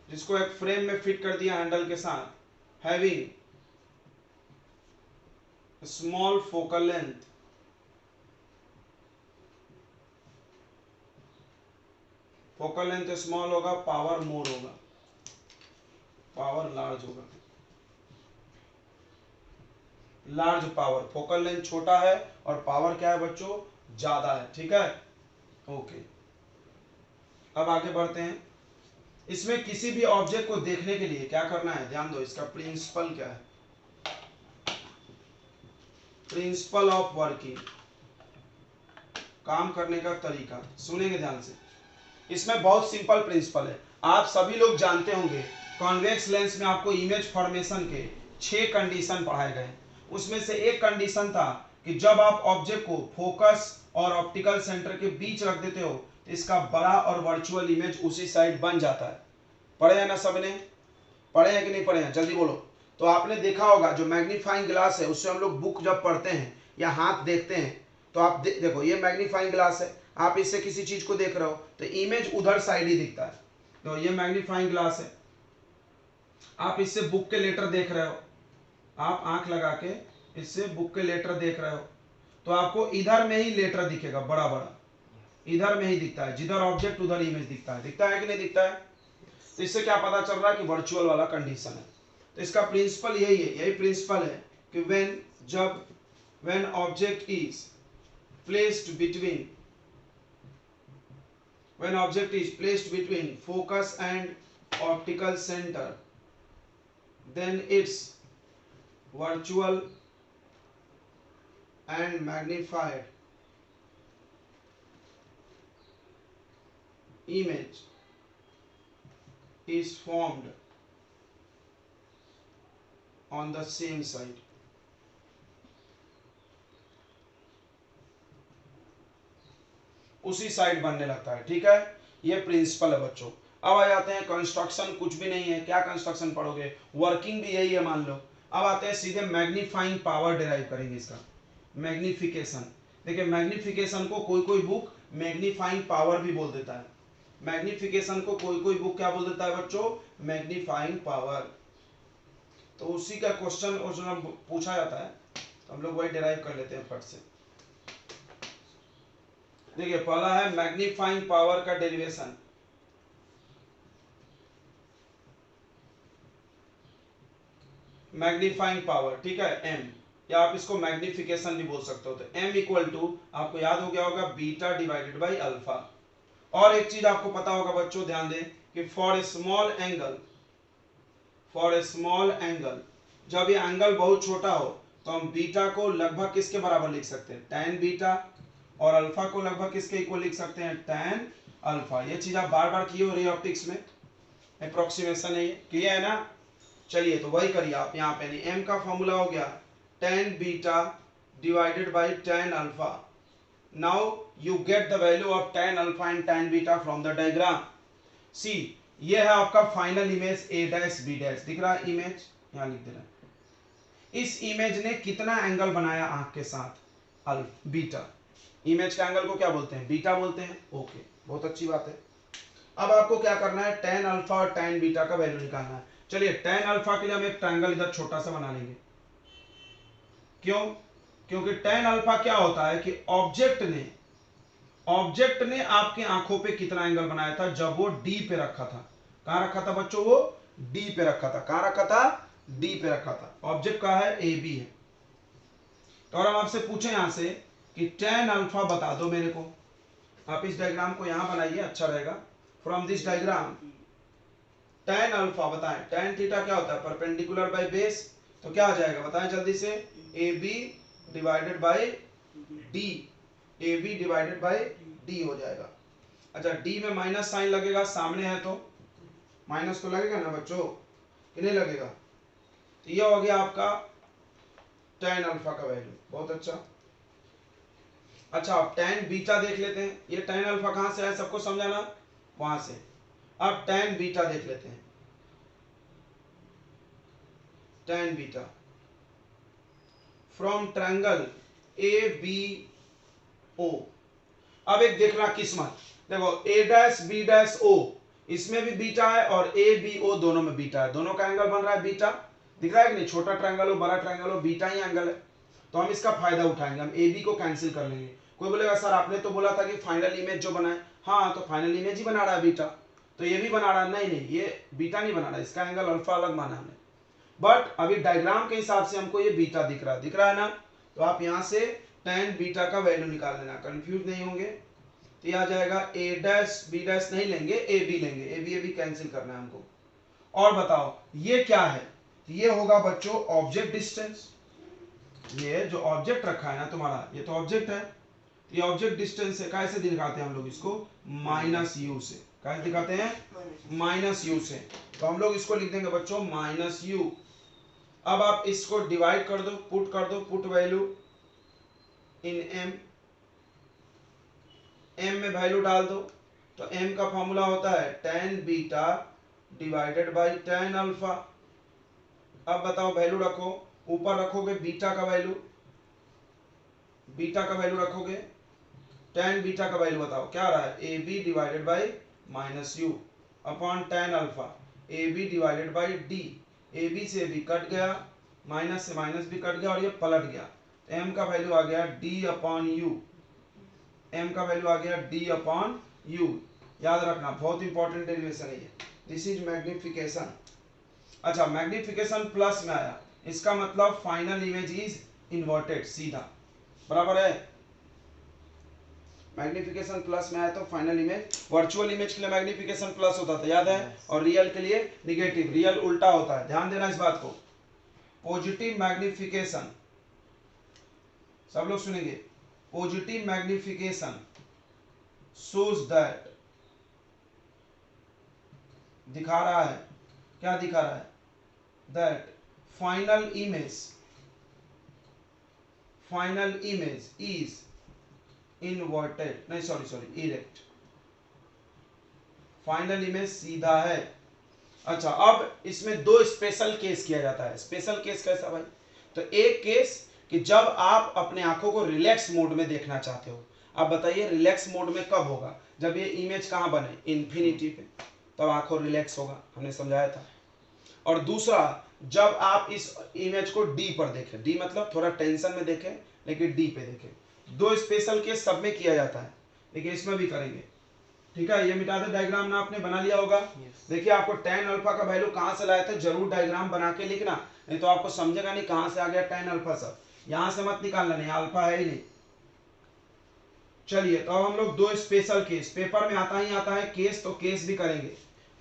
जिसको एक फ्रेम में फिट कर दिया हैंडल के साथ, having small focal length focal length small होगा, पावर मोर होगा, पावर लार्ज होगा, लार्ज पावर। फोकल लेंथ छोटा है और पावर क्या है बच्चों, ज्यादा है। ठीक है, ओके। अब आगे बढ़ते हैं। इसमें किसी भी ऑब्जेक्ट को देखने के लिए क्या करना है, ध्यान दो, इसका प्रिंसिपल क्या है, प्रिंसिपल ऑफ वर्किंग, काम करने का तरीका। सुनेंगे ध्यान से, इसमें बहुत सिंपल प्रिंसिपल है। आप सभी लोग जानते होंगे कॉन्वेक्स लेंस में आपको इमेज फॉर्मेशन के 6 कंडीशन पढ़ाए गए। उसमें से एक कंडीशन था कि जब आप ऑब्जेक्ट को फोकस और ऑप्टिकल सेंटर के बीच रख देते हो तो इसका बड़ा और वर्चुअल इमेज उसी साइड बन जाता है। पढ़े हैं ना सबने, पढ़े हैं कि नहीं पढ़े हैं, जल्दी बोलो। तो आपने देखा होगा जो मैग्नीफाइंग ग्लास है उससे हम लोग बुक जब पढ़ते हैं या हाथ देखते हैं तो आप देखो ये मैग्नीफाइंग ग्लास है, आप इससे किसी चीज को देख रहे हो तो इमेज उधर साइड ही दिखता है। तो ये मैग्नीफाइंग ग्लास है, आप इससे बुक के लेटर देख रहे हो, आप आंख लगा के इससे बुक के लेटर देख रहे हो तो आपको इधर में ही लेटर दिखेगा, बड़ा बड़ा इधर में ही दिखता है, जिधर ऑब्जेक्ट उधर इमेज दिखता है। दिखता है कि नहीं दिखता है? तो इससे क्या पता चल रहा है कि वर्चुअल वाला कंडीशन है। तो इसका प्रिंसिपल यही है, यही प्रिंसिपल है कि when object is placed between focus and optical center, then its virtual and magnified image is formed on the same side. उसी साइड बनने लगता है। ठीक है, ये प्रिंसिपल है बच्चों। अब आ जाते हैं कंस्ट्रक्शन, कुछ भी नहीं है, क्या कंस्ट्रक्शन पढ़ोगे, वर्किंग भी यही है मान लो। अब आते हैं सीधे मैग्नीफाइंग पावर डिराइव करेंगे इसका, मैग्निफिकेशन। देखिए मैग्निफिकेशन को कोई कोई बुक मैग्नीफाइंग पावर भी बोल देता है, मैग्निफिकेशन को कोई कोई बुक क्या बोल देता है बच्चों, मैग्नीफाइंग पावर। तो उसी का क्वेश्चन पूछा जाता है तो हम लोग वही डिराइव कर लेते हैं फट से। देखिए पहला है मैग्नीफाइंग पावर का डेरिवेशन, मैग्नीफाइंग पावर, ठीक है, एम, या आप इसको मैग्निफिकेशन भी बोल सकते हो। तो एम इक्वल टू आपको याद हो गया होगा बीटा डिवाइडेड बाई अल्फा। और एक चीज आपको पता होगा बच्चों, ध्यान दें कि फॉर ए स्मॉल एंगल जब ये एंगल बहुत छोटा हो तो हम बीटा को लगभग किसके बराबर लिख सकते हैं, tan बीटा, और अल्फा को लगभग किसके इक्वल लिख सकते हैं, tan अल्फा। ये चीज आप बार बार किए हो रे ऑप्टिक्स में, अप्रोक्सीमेशन है ये, किया है ना। चलिए तो वही करिए आप यहाँ पे, एम का फॉर्मूला हो गया tan beta divided by tan alpha. Now you get the value of tan alpha and tan beta from the diagram. See ये है आपका final image a dash b dash, दिख रहा है इमेज, यहाँ लिख दे रहा है। इस इमेज ने कितना एंगल बनाया आंख के साथ, बीटा। इमेज का एंगल को क्या बोलते हैं, बीटा बोलते हैं। ओके, बहुत अच्छी बात है। अब आपको क्या करना है, tan अल्फा और tan बीटा का वैल्यू निकालना है। चलिए tan अल्फा के लिए हम एक ट्रायंगल इधर छोटा सा बना लेंगे। क्यों? क्योंकि tan अल्फा क्या होता है कि ऑब्जेक्ट ने आपकी आंखों पे कितना एंगल बनाया था जब वो डी पे रखा था। कहां रखा था बच्चों, वो डी पे रखा था। कहां रखा था, डी पे रखा था। ऑब्जेक्ट का है ए बी है। तो और हम आपसे पूछे यहां से कि tan अल्फा बता दो मेरे को। आप इस डायग्राम को यहां बनाइए, अच्छा रहेगा। From this diagram tan alpha बताएं, tan थीटा क्या होता है, परपेंडिकुलर बाय बेस। तो क्या आ जाएगा बताएं जल्दी से, A B divided by D, A B divided by D हो जाएगा। अच्छा डी में माइनस साइन लगेगा, सामने है तो माइनस तो लगेगा ना बच्चों, कि नहीं लगेगा। तो ये हो गया आपका tan अल्फा का वैल्यू, बहुत अच्छा। अच्छा अब tan बीटा देख लेते हैं। ये tan अल्फा कहां से है सबको समझाना, वहां से। अब tan बीटा देख लेते हैं, tan beta from triangle A B O. अब एक देखना किस्मत, देखो A dash B dash O, इसमें भी बीटा है और ए बी ओ दोनों में बीटा है, दोनों का एंगल बन रहा है बीटा। दिख रहा है कि नहीं, छोटा ट्रायंगल हो बड़ा ट्रायंगल हो बीटा ही एंगल है। तो हम इसका फायदा उठाएंगे, हम ए बी को कैंसिल कर लेंगे। कोई बोलेगा सर आपने तो बोला था कि फाइनल इमेज जो बनाए, हाँ तो फाइनल इमेज ही बना रहा है बीटा, तो ये भी बना रहा है, नहीं नहीं ये बीटा नहीं बना रहा है, इसका एंगल अल्फा अलग माना हमने, बट अभी डायग्राम के हिसाब से हमको ये बीटा दिख रहा है ना, तो आप यहाँ से tan बीटा का वैल्यू निकाल लेना, कंफ्यूज नहीं होंगे। तो ये आ जाएगा a डैश b डैश नहीं लेंगे, ए बी लेंगे, ए बी कैंसिल करना है हमको। और बताओ ये क्या है, तो ये होगा बच्चों ऑब्जेक्ट डिस्टेंस, ये जो ऑब्जेक्ट रखा है ना तुम्हारा, ये तो ऑब्जेक्ट है, ये ऑब्जेक्ट डिस्टेंस है, कैसे दिखाते हैं हम लोग इसको, माइनस यू से, कैसे दिखाते हैं, माइनस यू से, तो हम लोग इसको लिख देंगे बच्चों माइनस यू। अब आप इसको डिवाइड कर दो, put value in m, m में वैल्यू डाल दो, तो m का फॉर्मूला होता है tan beta divided by tan alpha. अब बताओ वैल्यू रखो, ऊपर रखोगे बीटा का वैल्यू रखोगे, tan बीटा का वैल्यू बताओ क्या रहा है, A B divided by minus u upon tan alpha, A B divided by D, A B से बी कट गया, माइनस से माइनस भी कट गया और ये पलट गया, तो m का वैल्यू आ गया d अपॉन यू, m का वैल्यू आ गया d अपॉन यू। याद रखना बहुत इंपॉर्टेंट डेरिवेशन है ये, दिस इज मैग्निफिकेशन। अच्छा मैग्निफिकेशन प्लस में आया, इसका मतलब फाइनल इमेज इज इन्वर्टेड, सीधा बराबर है, मैग्निफिकेशन प्लस में आया तो फाइनल इमेज, वर्चुअल इमेज के लिए मैग्निफिकेशन प्लस होता था याद है, और रियल के लिए निगेटिव, रियल उल्टा होता है, ध्यान देना इस बात को। पॉजिटिव मैग्निफिकेशन, सब लोग सुनेंगे, पॉजिटिव मैग्निफिकेशन shows दैट, दिखा रहा है, क्या दिखा रहा है, that final image is inverted, नहीं सॉरी इरेक्ट, फाइनल इमेज सीधा है। अच्छा अब इसमें दो स्पेशल केस किया जाता है, स्पेशल केस कैसा भाई, तो एक केस कि जब आप अपने आंखों को रिलैक्स मोड में देखना चाहते हो, आप बताइए रिलैक्स मोड में कब होगा, जब ये इमेज कहाँ बने, इन्फिनिटी पे, तब आंखों रिलैक्स होगा, हमने समझाया था। और दूसरा जब आप इस इमेज को डी पर देखें, डी मतलब थोड़ा टेंशन में देखें लेकिन डी पे देखें, दो स्पेशल केस सब में किया जाता है, लेकिन इसमें भी करेंगे, ठीक है। ये मिटा दे, डायग्राम ना आपने बना लिया होगा, देखिए आपको tan अल्फा का वैल्यू कहाँ से लाए थे, जरूर डायग्राम बना के लिखना, नहीं तो आपको समझेगा नहीं कहाँ से आ गया tan अल्फा, सब यहाँ से मत निकालना, नहीं अल्फा है ही नहीं। चलिए तो अब हम लोग दो स्पेशल केस, पेपर में आता ही आता है केस, तो केस भी करेंगे।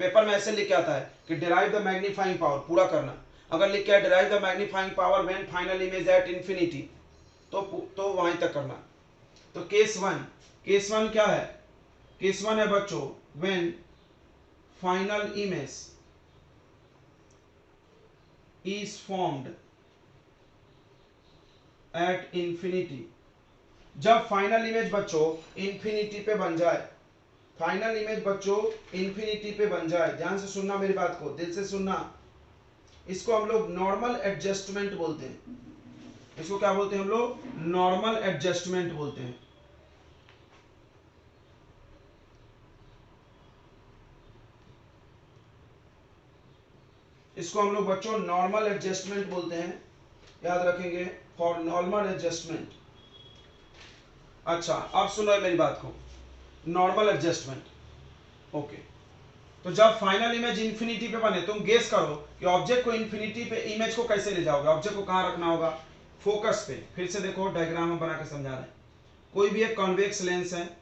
पेपर में ऐसे लिख के आता है कि डिराइव द मैग्नीफाइंग पावर, पूरा करना, अगर लिख के derive the magnifying power when final image at infinity, तो वहीं तक करना। तो केस वन क्या है, केस वन है बच्चों when final image is formed at infinity, जब फाइनल इमेज बच्चों इंफिनिटी पे बन जाए, फाइनल इमेज बच्चों इंफिनिटी पे बन जाए, ध्यान से सुनना मेरी बात को, दिल से सुनना, इसको हम लोग नॉर्मल एडजस्टमेंट बोलते हैं, इसको क्या बोलते हैं हम लोग, नॉर्मल एडजस्टमेंट बोलते हैं। इसको हम लोग बच्चों नॉर्मल एडजस्टमेंट बोलते हैं, याद रखेंगे, फॉर नॉर्मल एडजस्टमेंट। अच्छा अब सुनो मेरी बात को, नॉर्मल एडजस्टमेंट, ओके। तो जब फाइनल इमेज इंफिनिटी पे बने, तुम गेस करो कि ऑब्जेक्ट को इंफिनिटी पे, इमेज को कैसे ले जाओगे, ऑब्जेक्ट को कहां रखना होगा, फोकस पे। फिर से देखो डायग्राम हम बना के समझा रहे हैं, कोई भी एक कॉन्वेक्स लेंस है,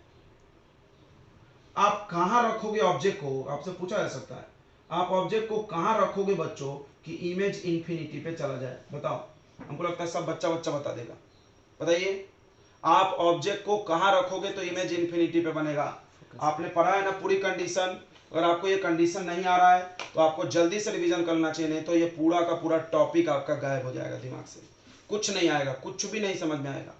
आप कहां रखोगे ऑब्जेक्ट को, आपसे पूछा जा सकता है, आप ऑब्जेक्ट को कहां रखोगे बच्चों कि इमेज इंफिनिटी पे चला जाए, बताओ, हमको लगता है सब बच्चा बता देगा, बताइए आप ऑब्जेक्ट को कहां रखोगे तो इमेज इंफिनिटी पे बनेगा। आपने पढ़ा है ना पूरी कंडीशन, अगर आपको ये कंडीशन नहीं आ रहा है तो आपको जल्दी से रिवीजन करना चाहिए, नहीं तो ये पूरा का पूरा टॉपिक आपका गायब हो जाएगा दिमाग से, कुछ नहीं आएगा, कुछ भी नहीं समझ में आएगा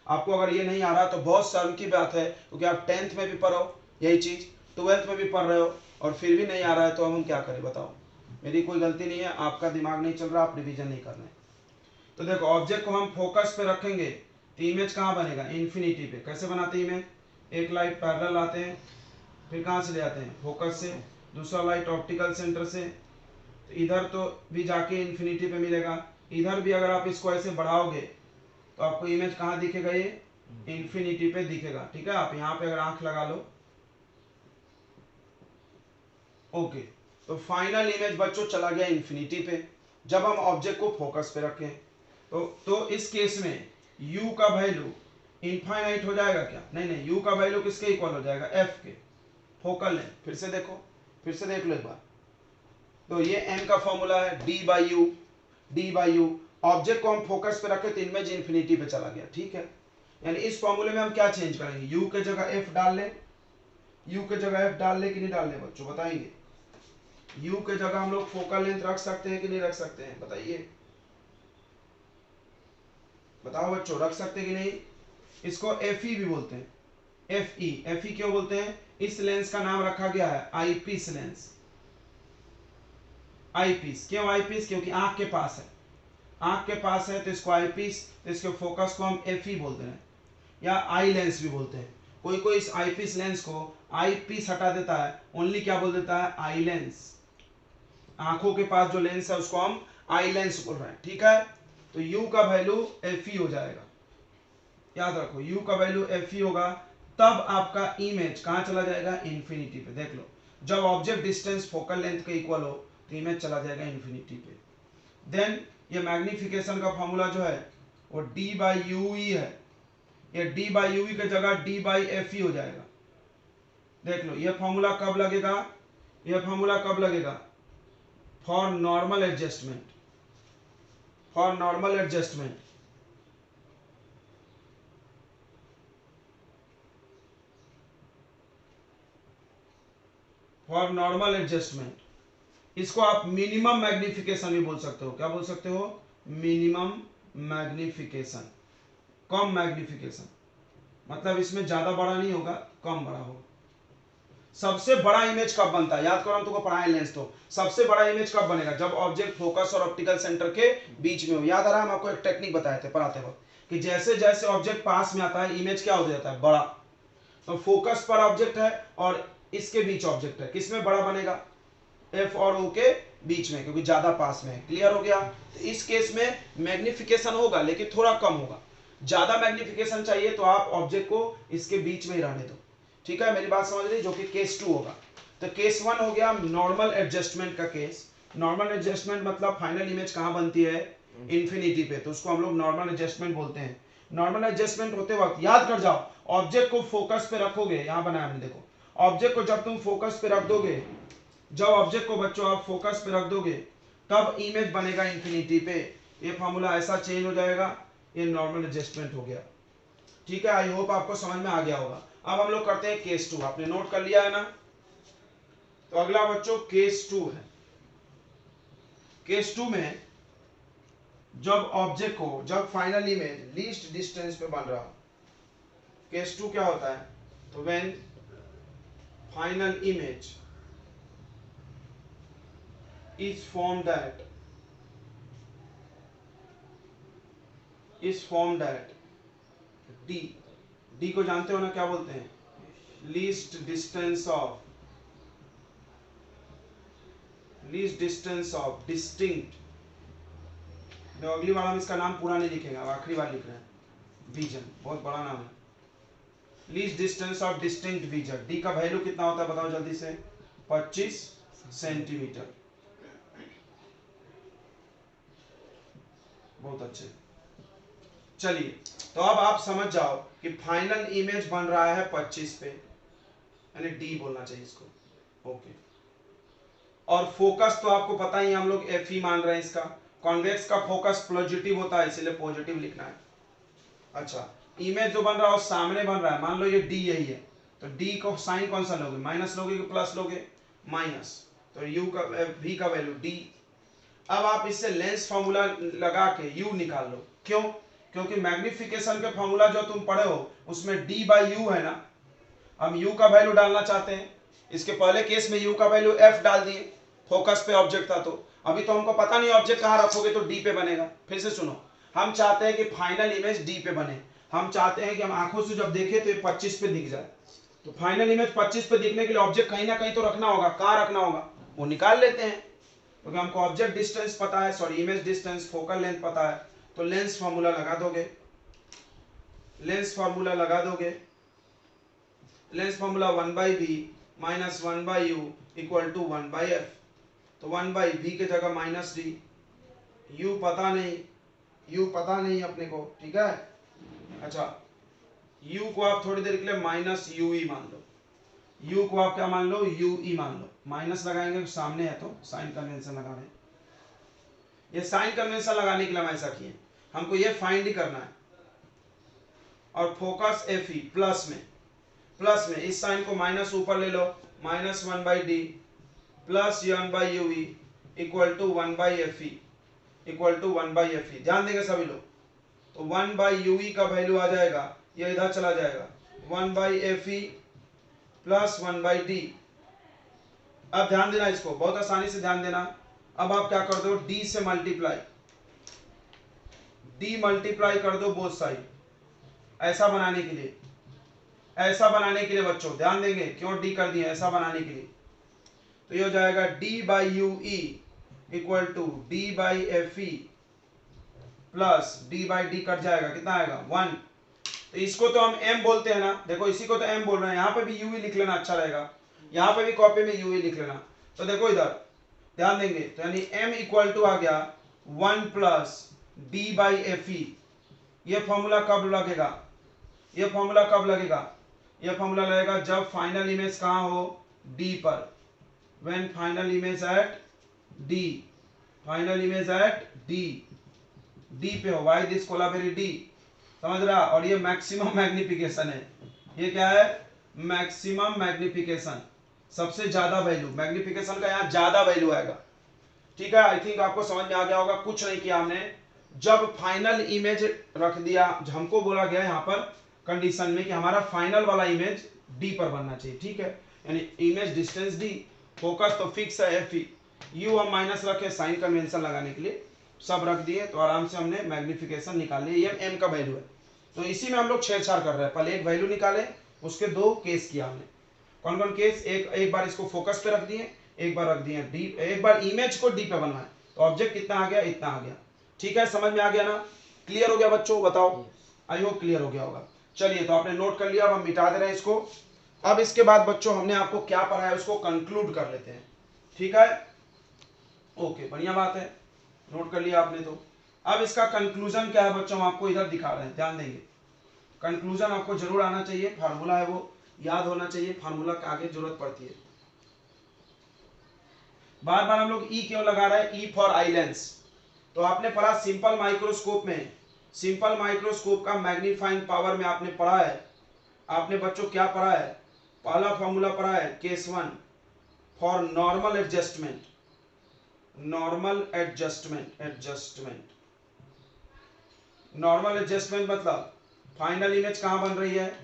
आपको। अगर ये नहीं आ रहा तो बहुत शर्म की बात है, क्योंकि आप 10th में भी पढ़ो यही चीज़, 12th में भी पढ़ रहे हो, और फिर भी नहीं आ रहा है, तो हम क्या करें बताओ, मेरी कोई गलती नहीं है, आपका दिमाग नहीं चल रहा, आप रिविजन नहीं कर रहे। तो देखो ऑब्जेक्ट को हम फोकस पे रखेंगे तो इमेज कहाँ बनेगा, इन्फिनिटी पे। कैसे बनाते हैं इमेज, एक लाइट पैरेलल लाते हैं, फिर कहाँ से ले आते हैं, फोकस से, दूसरा लाइट ऑप्टिकल सेंटर से, तो इधर तो भी जाके इन्फिनिटी पे मिलेगा, इधर भी अगर आप इसको ऐसे बढ़ाओगे तो आपको इमेज कहाँ दिखेगा, ये इन्फिनिटी पे दिखेगा, ठीक है। आप यहाँ पे अगर आंख लगा लो ओके, तो फाइनल इमेज बच्चों चला गया इन्फिनिटी पे जब हम ऑब्जेक्ट को फोकस पे रखें। तो इस केस में u का वैल्यू इनफाइनाइट हो जाएगा क्या? नहीं नहीं, u का वैल्यू किसके इक्वल हो जाएगा? f के। फोकल लेंथ फिर से देखो, फिर से देख लो एक बार। तो ये m का फॉर्मूला है d बाई यू। ऑब्जेक्ट को हम फोकस पे रखे तो इमेज इन्फिनिटी पे चला गया, ठीक है। यानी इस फॉर्मूले में हम क्या चेंज करेंगे? u के जगह f डाल लें, u के जगह f डाल लें कि नहीं डाल लें बच्चों, बताएंगे। u के जगह हम लोग फोकल लेंथ रख सकते हैं कि नहीं रख सकते हैं, बताइए, बताओ बच्चों, रख सकते हैं कि नहीं? इसको FE भी बोलते हैं, FE क्यों बोलते हैं? इस लेंस का नाम रखा गया है आईपीस लेंस। आईपीस क्यों आईपीस? क्योंकि आंख के पास है, आंख के पास है तो इसको आईपीस, तो इसके फोकस को हम FE बोलते हैं या आई लेंस भी बोलते हैं। कोई कोई इस आईपीस लेंस को आईपीस हटा देता है, ओनली क्या बोल देता है? Eye lens. आंखों के पास जो लेंस है उसको हम आई लेंस बोल रहे हैं, ठीक है। तो u का वैल्यू FE हो जाएगा, याद रखो u का वैल्यू FE होगा, तब आपका इमेज कहां चला जाएगा? इन्फिनिटी पे। देख लो, जब ऑब्जेक्ट डिस्टेंस फोकल लेंथ के इक्वल हो तो इमेज चला जाएगा इन्फिनिटी पे। देन ये मैग्निफिकेशन का फॉर्मूला जो है वो d बाई यू ही है, ये d बाई यू की जगह d बाई FE हो जाएगा। देख लो, ये फॉर्मूला कब लगेगा? ये फॉर्मूला कब लगेगा? For normal adjustment, for normal adjustment. For normal adjustment इसको आप मिनिमम मैग्निफिकेशन भी बोल सकते हो। क्या बोल सकते हो? मिनिमम मैग्निफिकेशन, कम मैग्निफिकेशन, मतलब इसमें ज्यादा बड़ा नहीं होगा, कम बड़ा होगा। सबसे बड़ा इमेज कब बनता है? याद करो, हम तुमको पढ़ाए लेंस। तो सबसे बड़ा इमेज कब बनेगा? जब ऑब्जेक्ट फोकस और ऑप्टिकल सेंटर के बीच में हो। याद आ रहा है, हम आपको एक टेक्निक बताए थे पढ़ाते वक्त कि जैसे जैसे ऑब्जेक्ट पास में आता है इमेज क्या हो जाता है? बड़ा। तो फोकस पर ऑब्जेक्ट है और इसके बीच ऑब्जेक्ट है, किसमें बड़ा बनेगा? F और O के बीच में, क्योंकि ज्यादा पास में है। क्लियर हो गया? तो इस केस में मैग्निफिकेशन होगा लेकिन थोड़ा कम होगा। ज्यादा मैग्निफिकेशन चाहिए तो आप ऑब्जेक्ट को इसके बीच में ही रहने दो, ठीक है, मेरी बात समझ रही? जो कि केस 2 होगा। तो केस 1 हो गया नॉर्मल एडजस्टमेंट का केस। नॉर्मल एडजस्टमेंट मतलब फाइनल इमेज कहां बनती है? इन्फिनिटी पे, तो उसको हम लोग नॉर्मल एडजस्टमेंट बोलते हैं। नॉर्मल एडजस्टमेंट होते वक्त याद कर जाओ, ऑब्जेक्ट को फोकस पे रखोगे, यहां बनाया हमने, देखो, ऑब्जेक्ट को जब तुम फोकस पे रख दोगे, जब ऑब्जेक्ट को बच्चों आप फोकस पे रख दोगे तब इमेज बनेगा इन्फिनिटी पे। ये फॉर्मूला ऐसा चेंज हो जाएगा, ये नॉर्मल एडजस्टमेंट हो गया, ठीक है। आई होप आपको समझ में आ गया होगा। अब हम लोग करते हैं केस 2। आपने नोट कर लिया है ना? तो अगला बच्चों केस 2 है। केस 2 में जब ऑब्जेक्ट को, जब फाइनल इमेज लीस्ट डिस्टेंस पे बन रहा, केस 2 क्या होता है? तो when final image is formed at d को जानते हो ना, क्या बोलते हैं? Least distance of distinct. तो अगली बार हम इसका नाम पूरा नहीं लिखेंगे, अब आखिरी बार लिख रहे हैं। विजन बहुत बड़ा नाम है। Least distance of distinct vision. D का वैल्यू कितना होता है बताओ जल्दी से? 25 सेंटीमीटर। बहुत अच्छे। चलिए, तो अब आप समझ जाओ कि फाइनल इमेज बन रहा है 25 पे, यानी डी बोलना चाहिए इसको, ओके। और फोकस तो आपको पता ही, हम लोग एफ ही मान रहे हैं इसका। कॉन्वेक्स का फोकस पॉजिटिव होता है, इसलिए पॉजिटिव लिखना है। अच्छा, इमेज जो बन रहा है वो सामने बन रहा है, मान लो ये डी यही है, तो डी को साइन कौन सा लोगे? माइनस लोगे कि प्लस लोगे? माइनस। तो यू का, वी का वैल्यू डी। अब आप इससे लेंस फॉर्मूला लगा के u निकाल लो। क्यों? क्योंकि मैग्निफिकेशन के फॉर्मूला जो तुम पढ़े हो उसमें d बाई यू है ना। हम u का वैल्यू डालना चाहते हैं। इसके पहले केस में u का वैल्यू f डाल दिए, फोकस पे ऑब्जेक्ट था। तो अभी तो हमको पता नहीं ऑब्जेक्ट कहाँ रखोगे तो d पे बनेगा। फिर से सुनो, हम चाहते हैं कि फाइनल इमेज d पे बने। हम चाहते हैं कि हम आंखों से जब देखें तो ये 25 पे दिख जाए। तो फाइनल इमेज 25 पे दिखने के लिए ऑब्जेक्ट कहीं ना कहीं तो रखना होगा। कहाँ रखना होगा वो निकाल लेते हैं, क्योंकि हमको ऑब्जेक्ट डिस्टेंस पता है, sorry image distance, focal length पता है। तो लेंस फार्मूला लगा दोगे, लेंस फार्मूला लगा दोगे। Lens formula 1/b minus 1/u equal to 1/f। तो 1/v के जगह माइनस डी, u पता नहीं अपने को, ठीक है। अच्छा, u को आप थोड़ी देर के लिए माइनस ue मान लो, u को आप क्या मान लो, ue मान लो। माइनस लगाएंगे तो सामने है तो साइन कन्वेंशन लगा रहे हैं। ये साइन कन्वेंशन लगाने के लिए हम ऐसा किए, हमको ये फाइंड ही करना है। और फोकस fe प्लस में इस साइन को माइनस ऊपर ले लो, minus 1/d plus 1/ue equal to 1/fe equal to 1/fe। ध्यान देंगे सभी लोग, तो 1/ue का वैल्यू आ जाएगा, ये इधर चला जाएगा, 1/fe प्लस 1/d। अब ध्यान देना, इसको बहुत आसानी से ध्यान देना। अब आप क्या कर दो, d से मल्टीप्लाई कर दो बोथ साइड, ऐसा बनाने के लिए बच्चों ध्यान देंगे, क्यों d कर दिए, ऐसा बनाने के लिए। तो ये हो जाएगा d/ue equal to d/fe plus d/d cut जाएगा, कितना आएगा 1। तो इसको तो हम m बोलते हैं ना, देखो इसी को तो m बोल रहे हैं, यहाँ पे भी ue लिख लेना, अच्छा रहेगा। यहाँ पे भी कॉपी में ue लिख लेना। तो देखो इधर ध्यान देंगे, तो यानी m इक्वल टू आ गया 1 प्लस d/fe। ये फॉर्मूला कब लगेगा, ये फॉर्मूला लगेगा जब फाइनल इमेज कहाँ हो, d पर। When final image at d पे हो, वाई दिस कोलाबेरी d, समझ रहा। और ये मैक्सिमम मैग्निफिकेशन है, ये क्या है, मैक्सिमम मैग्निफिकेशन, सबसे ज्यादा वैल्यू, मैग्निफिकेशन का यहाँ ज्यादा वैल्यू आएगा, ठीक है। आई थिंक आपको समझ में आ गया होगा। कुछ नहीं किया हमने, जब फाइनल इमेज रख दिया, हमको बोला गया यहाँ पर कंडीशन में कि हमारा फाइनल वाला इमेज डी पर बनना चाहिए, ठीक है। यानी इमेज डिस्टेंस डी, फोकस तो फिक्स है एफ ई, यू हम माइनस रखे साइन कन्वेंशन लगाने के लिए, सब रख दिए, तो आराम से हमने मैग्निफिकेशन निकाल लिया। ये एम का वैल्यू है, तो इसी में हम लोग छेड़छाड़ कर रहे हैं। पहले एक वैल्यू निकाले, उसके दो केस किया हमने। कौन कौन केस, एक बार इसको फोकस पे रख दिए, एक बार रख दिए डी, एक बार इमेज को डी पे बनवाए, तो ऑब्जेक्ट कितना आ गया, इतना आ गया, ठीक है। समझ में आ गया ना, क्लियर हो गया बच्चों, बताओ। आई होप क्लियर हो गया होगा। चलिए, तो आपने नोट कर लिया, अब हम मिटा दे रहे हैं इसको। अब इसके बाद बच्चों हमने आपको क्या पढ़ाया उसको कंक्लूड कर लेते हैं, ठीक है। ओके, बढ़िया बात है, नोट कर लिया आपने। तो अब इसका कंक्लूजन क्या है बच्चों, हम आपको इधर दिखा रहे हैं, ध्यान देंगे। कंक्लूजन आपको जरूर आना चाहिए, फार्मूला है वो याद होना चाहिए, फार्मूला के आगे जरूरत पड़ती है। बार बार हम लोग ई क्यों लगा रहे हैं, ई फॉर आइलेंस। तो आपने पढ़ा सिंपल माइक्रोस्कोप में, सिंपल माइक्रोस्कोप का मैग्नीफाइंग पावर में आपने पढ़ा है, आपने बच्चों क्या पढ़ा है, पहला फॉर्मूला पढ़ा है case 1 for normal adjustment, normal adjustment मतलब फाइनल इमेज कहां बन रही है,